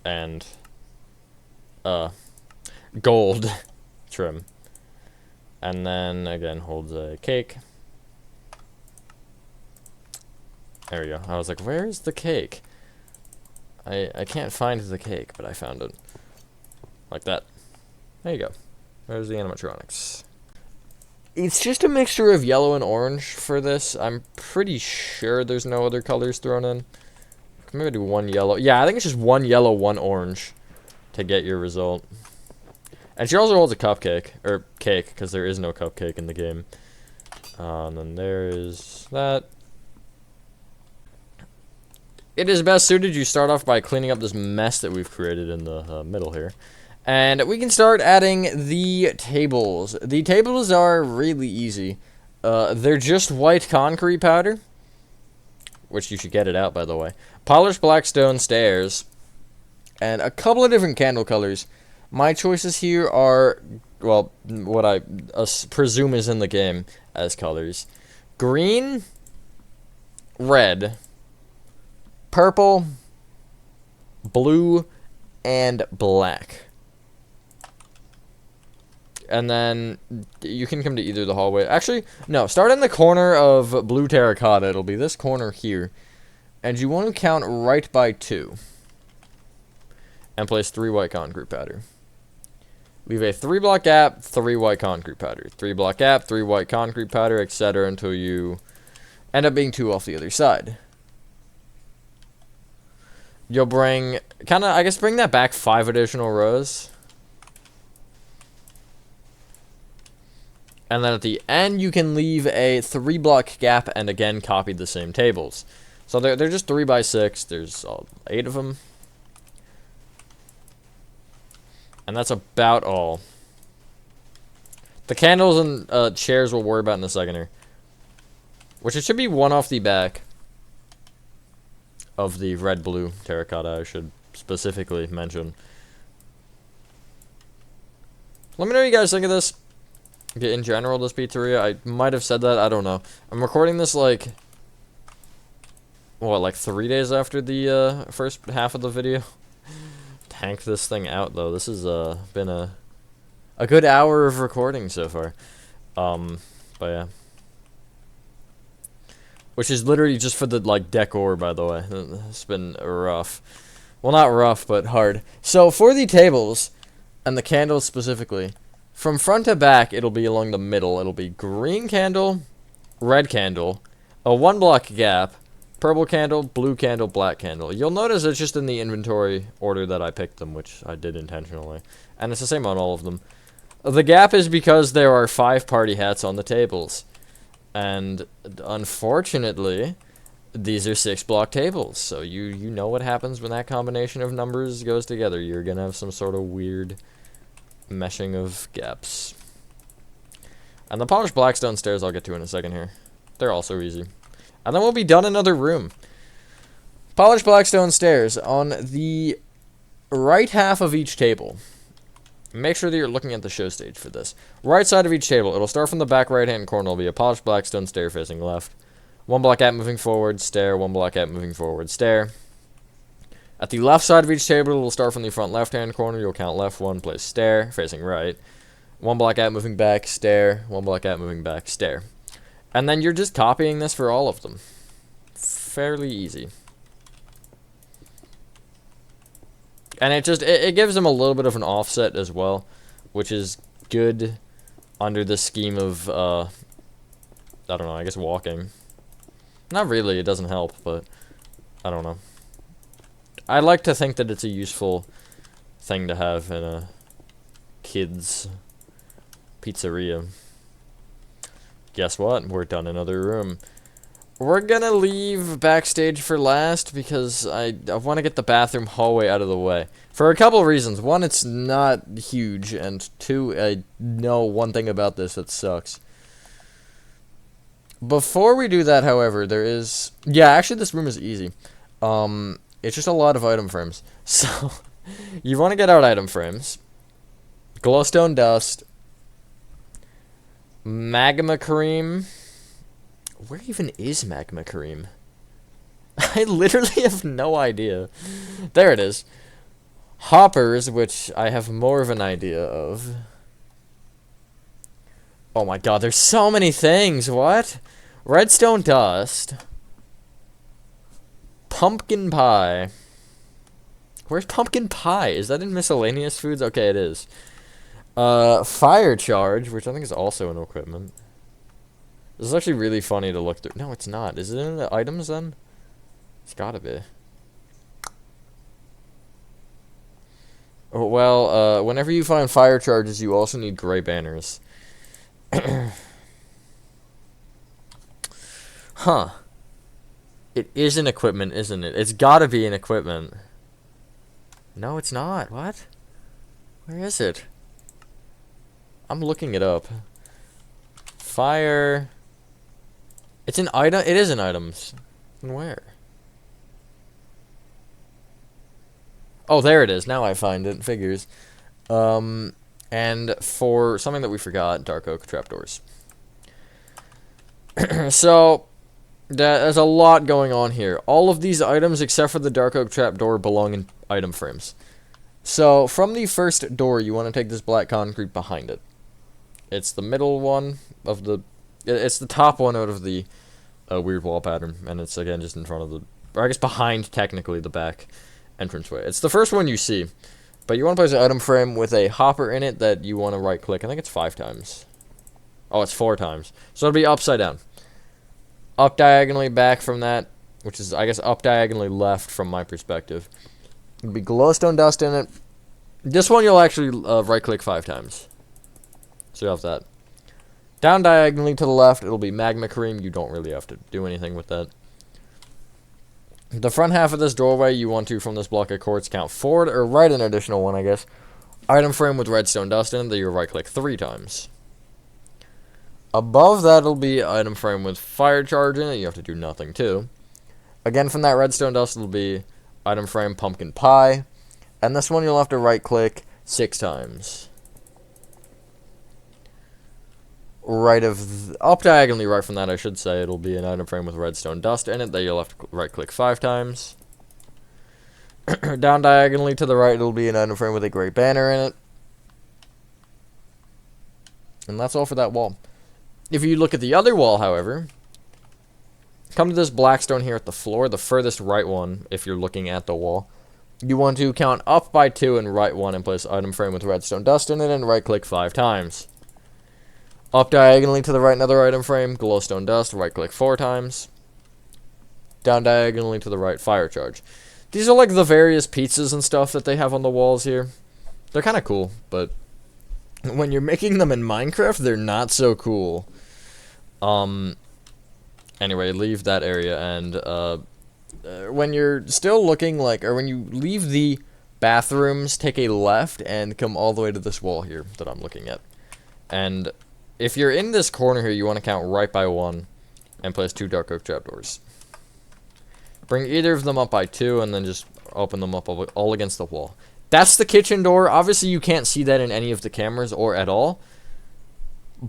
and gold trim. And then, again, holds a cake. There we go. I was like, where's the cake? I can't find the cake, but I found it. Like that. There you go. There's the animatronics. It's just a mixture of yellow and orange for this. I'm pretty sure there's no other colors thrown in. Maybe do one yellow. Yeah, I think it's just one yellow, one orange to get your result. And she also holds a cupcake. Or cupcake, because there is no cupcake in the game. And then there is that. It is best suited you start off by cleaning up this mess that we've created in the middle here. And we can start adding the tables. The tables are really easy. They're just white concrete powder, which you should get it out, by the way. Polished black stone stairs, and a couple of different candle colors. My choices here are, well, what I presume is in the game as colors. Green, red, purple, blue, and black. And then you can come to either the hallway. Actually, no, start in the corner of blue terracotta. It'll be this corner here. And you want to count right by 2. And place 3 white concrete powder. Leave a 3-block gap, 3 white concrete powder. 3-block gap, 3 white concrete powder, etc. until you end up being 2 off the other side. You'll bring, I guess bring that back 5 additional rows. And then at the end, you can leave a 3-block gap and again copy the same tables. So they're just 3 by 6. There's 8 of them. And that's about all. The candles and chairs we'll worry about in a second here. Which it should be 1 off the back of the red-blue terracotta, I should specifically mention. Let me know what you guys think of this. In general, this pizzeria, I might have said that, I don't know. I'm recording this, like, what, like 3 days after the, first half of the video? Tank this thing out, though. This has, been a good hour of recording so far. But yeah. Which is literally just for the, like, decor, by the way. It's been rough. Well, not rough, but hard. So, for the tables, and the candles specifically, from front to back, it'll be along the middle. It'll be green candle, red candle, a 1-block gap, purple candle, blue candle, black candle. You'll notice it's just in the inventory order that I picked them, which I did intentionally. And it's the same on all of them. The gap is because there are 5 party hats on the tables. And unfortunately, these are 6-block tables. So you know what happens when that combination of numbers goes together. You're going to have some sort of weird meshing of gaps. And the polished blackstone stairs I'll get to in a second here. They're also easy. And then we'll be done another room. Polished blackstone stairs on the right half of each table. Make sure that you're looking at the show stage for this. Right side of each table. It'll start from the back right-hand corner. It'll be a polished blackstone stair facing left. 1-block gap moving forward, stair. 1-block gap moving forward, stair. At the left side of each table, it'll start from the front left-hand corner. You'll count left 1, place stair, facing right. 1-block gap moving back, stair. 1-block gap moving back, stair. And then you're just copying this for all of them. Fairly easy. And it gives them a little bit of an offset as well, which is good under the scheme of, I don't know, I guess walking. Not really, it doesn't help, but I don't know. I like to think that it's a useful thing to have in a kid's pizzeria. Guess what? We're done another room. We're gonna leave backstage for last because I want to get the bathroom hallway out of the way. For a couple of reasons. One, it's not huge, and 2, I know one thing about this that sucks. Before we do that, however, there is... Yeah, actually this room is easy. It's just a lot of item frames. So, you want to get out item frames. Glowstone dust. Magma cream. Where even is magma cream? I literally have no idea. There it is. Hoppers, which I have more of an idea of. Oh my god, there's so many things. What? Redstone dust. Pumpkin pie. Where's pumpkin pie? Is that in miscellaneous foods? Okay, it is. Fire charge, which I think is also an equipment. This is actually really funny to look through. No, it's not. Is it in the items then? It's gotta be. Oh, well, whenever you find fire charges, you also need gray banners. Huh. It is an equipment, isn't it? It's gotta be an equipment. No, it's not. What? Where is it? I'm looking it up. Fire. It's an item. It is an items. And where? Oh, there it is. Now I find it. Figures. And for something that we forgot, dark oak trapdoors. So, there's a lot going on here. All of these items, except for the dark oak trapdoor, belong in item frames. So, from the first door, you want to take this black concrete behind it. It's the middle one of the... It's the top one out of the weird wall pattern. And it's, again, just in front of the... Or I guess behind, technically, the back entranceway. It's the first one you see. But you want to place an item frame with a hopper in it that you want to right-click. I think it's 5 times. Oh, it's 4 times. So it'll be upside down. Up diagonally back from that, which is, I guess, up diagonally left from my perspective. It'll be glowstone dust in it. This one you'll actually right-click 5 times. So you have that. Down diagonally to the left, it'll be magma cream. You don't really have to do anything with that. The front half of this doorway, you want to, from this block of quartz, count forward, or right an additional one, I guess. Item frame with redstone dust in it that you right-click 3 times. Above that, it'll be item frame with fire charge in it. You have to do nothing, too. Again, from that redstone dust, it'll be item frame pumpkin pie. And this one, you'll have to right-click 6 times. Up diagonally right from that, I should say, it'll be an item frame with redstone dust in it that you'll have to right-click 5 times. Down diagonally to the right, it'll be an item frame with a gray banner in it. And that's all for that wall. If you look at the other wall, however, come to this black stone here at the floor, the furthest right one, if you're looking at the wall. You want to count up by 2 and right 1 and place item frame with redstone dust in it and right-click 5 times. Up diagonally to the right, another item frame, glowstone dust, right-click 4 times. Down diagonally to the right, fire charge. These are like the various pizzas and stuff that they have on the walls here. They're kind of cool, but when you're making them in Minecraft, they're not so cool. Anyway, leave that area, and when you're still looking like, or when you leave the bathrooms, take a left and come all the way to this wall here that I'm looking at. And if you're in this corner here, you want to count right by 1 and place 2 dark oak trapdoors. Bring either of them up by 2 and then just open them up all against the wall. That's the kitchen door. Obviously, you can't see that in any of the cameras or at all.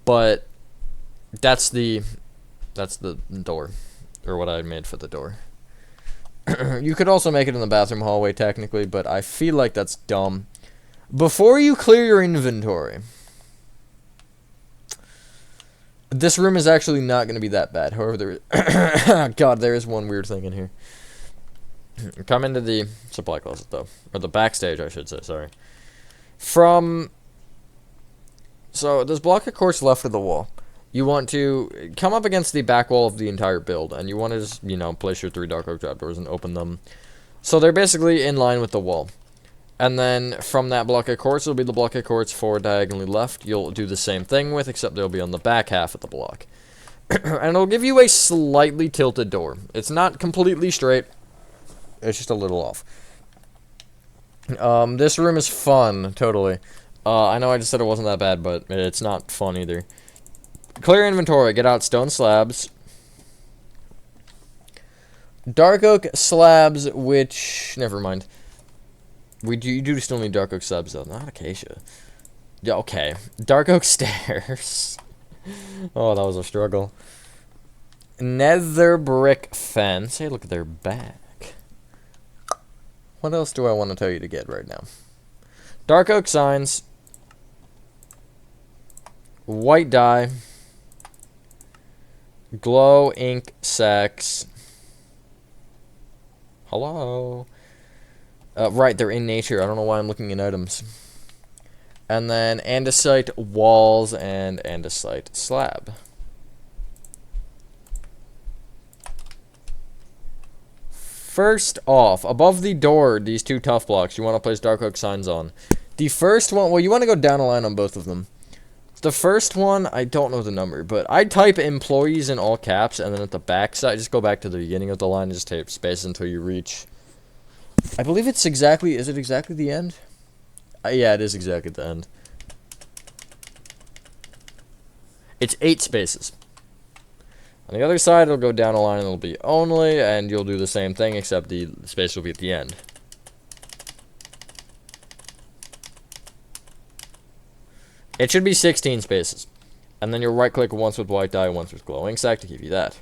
But that's the door, or what I made for the door. You could also make it in the bathroom hallway technically, but I feel like that's dumb. Before you clear your inventory, this room is actually not going to be that bad. However, there is one weird thing in here. Come into the supply closet, though. Or the backstage, I should say, sorry. So, this block of quartz left of the wall. You want to come up against the back wall of the entire build, and you want to just, place your 3 dark oak trapdoors and open them. So, they're basically in line with the wall. And then from that block of quartz, it'll be the block of quartz forward diagonally left. You'll do the same thing with, except they'll be on the back half of the block. And it'll give you a slightly tilted door. It's not completely straight. It's just a little off. This room is fun, totally. I know I just said it wasn't that bad, but it's not fun either. Clear inventory. Get out stone slabs. Dark oak slabs, which... Never mind. You do still need dark oak slabs, though. Not acacia. Yeah, okay. Dark oak stairs. Oh, that was a struggle. Nether brick fence. Hey, look at their back. What else do I want to tell you to get right now? Dark oak signs. White dye. Glow ink sacks. Hello. Right, they're in nature. I don't know why I'm looking at items. And then andesite walls and andesite slab. First off, above the door, these 2 tough blocks, you want to place dark oak signs on. The first one, well, you want to go down a line on both of them. The first one, I don't know the number, but I type employees in all caps, and then at the back side, just go back to the beginning of the line and just type space until you reach. I believe it's exactly. Is it exactly the end? Yeah, it is exactly the end. It's 8 spaces. On the other side, it'll go down a line and it'll be only, and you'll do the same thing, except the space will be at the end. It should be 16 spaces. And then you'll right-click once with white dye, once with glowing sack to give you that.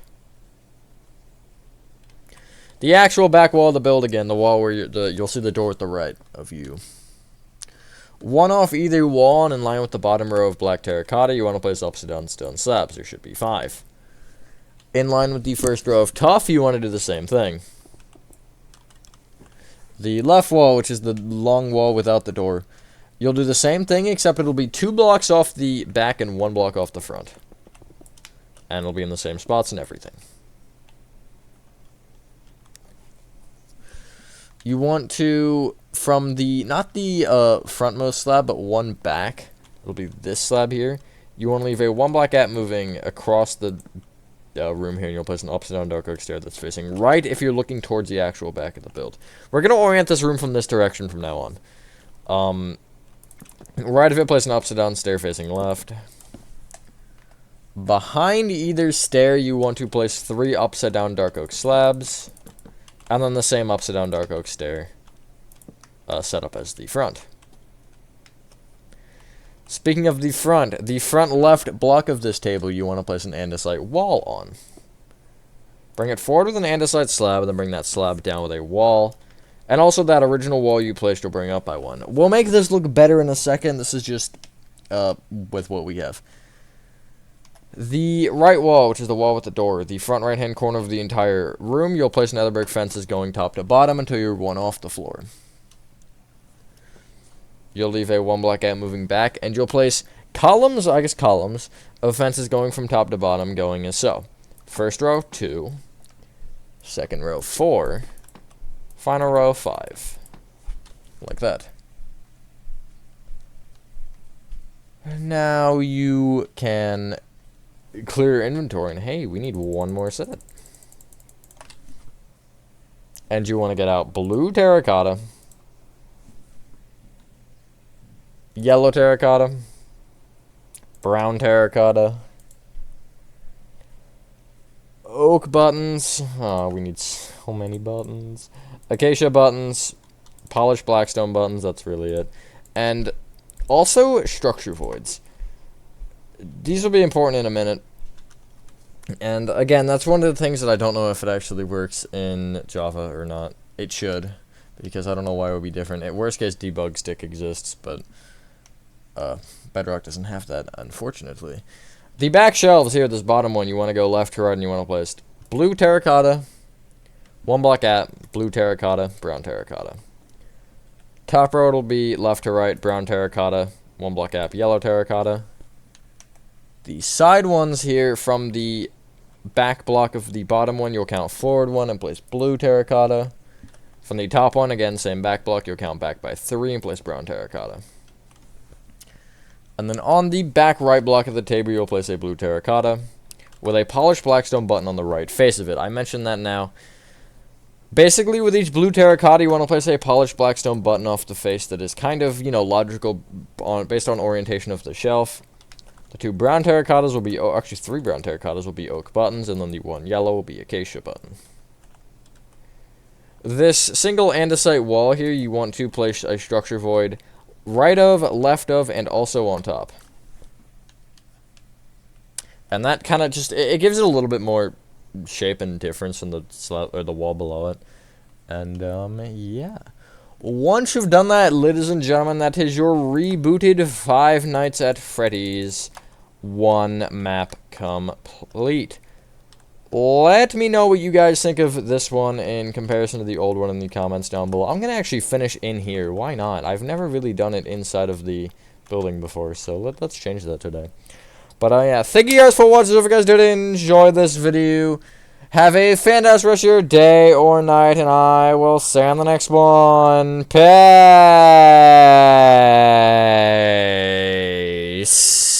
The actual back wall of the build, again, the wall where you'll see the door at the right of you. One off either wall and in line with the bottom row of black terracotta, you want to place upside down stone slabs. There should be 5. In line with the first row of tuff, you want to do the same thing. The left wall, which is the long wall without the door, you'll do the same thing, except it'll be 2 blocks off the back and 1 block off the front. And it'll be in the same spots and everything. You want to, from the, not the frontmost slab, but one back, it'll be this slab here, you want to leave a 1 block gap moving across the room here, and you'll place an upside down dark oak stair that's facing right if you're looking towards the actual back of the build. We're going to orient this room from this direction from now on. Right of it, place an upside down stair facing left. Behind either stair, you want to place 3 upside down dark oak slabs. And then the same upside down dark oak stair set up as the front. Speaking of the front left block of this table, you want to place an andesite wall on. Bring it forward with an andesite slab, and then bring that slab down with a wall. And also that original wall you placed, you'll bring up by 1. We'll make this look better in a second. This is just with what we have. The right wall, which is the wall with the door, the front right-hand corner of the entire room, you'll place nether brick fences going top to bottom until you're 1 off the floor. You'll leave a 1 block gap moving back, and you'll place columns of fences going from top to bottom, going as so. First row, 2. Second row, 4. Final row, 5. Like that. Now you can clear your inventory, and hey, we need 1 more set. And you want to get out blue terracotta, yellow terracotta, brown terracotta, oak buttons. Oh, we need so many buttons. Acacia buttons, polished blackstone buttons, that's really it. And also structure voids. These will be important in a minute. And again, that's one of the things that I don't know if it actually works in Java or not. It should, because I don't know why it would be different. At worst case, debug stick exists, but Bedrock doesn't have that, unfortunately. The back shelves here, this bottom one, you want to go left to right, and you want to place blue terracotta, 1 block gap, blue terracotta, brown terracotta. Top row will be left to right, brown terracotta, 1 block gap, yellow terracotta. The side ones here, from the back block of the bottom one, you'll count forward 1 and place blue terracotta. From the top one, again, same back block, you'll count back by 3 and place brown terracotta. And then on the back right block of the table, you'll place a blue terracotta with a polished blackstone button on the right face of it. I mentioned that now. Basically, with each blue terracotta, you want to place a polished blackstone button off the face that is kind of, logical based on orientation of the shelf. The 2 brown terracottas will be, actually 3 brown terracottas will be oak buttons, and then the 1 yellow will be acacia button. This single andesite wall here, you want to place a structure void right of, left of, and also on top. And that kind of just, it gives it a little bit more shape and difference from the slab or the wall below it. And yeah. Once you've done that, ladies and gentlemen, that is your rebooted Five Nights at Freddy's 1 map complete. Let me know what you guys think of this one in comparison to the old one in the comments down below. I'm going to actually finish in here. Why not? I've never really done it inside of the building before, so let's change that today. But yeah, thank you guys for watching. If you guys did enjoy this video, have a fantastic rest of your day or night, and I will see you on the next one. Peace.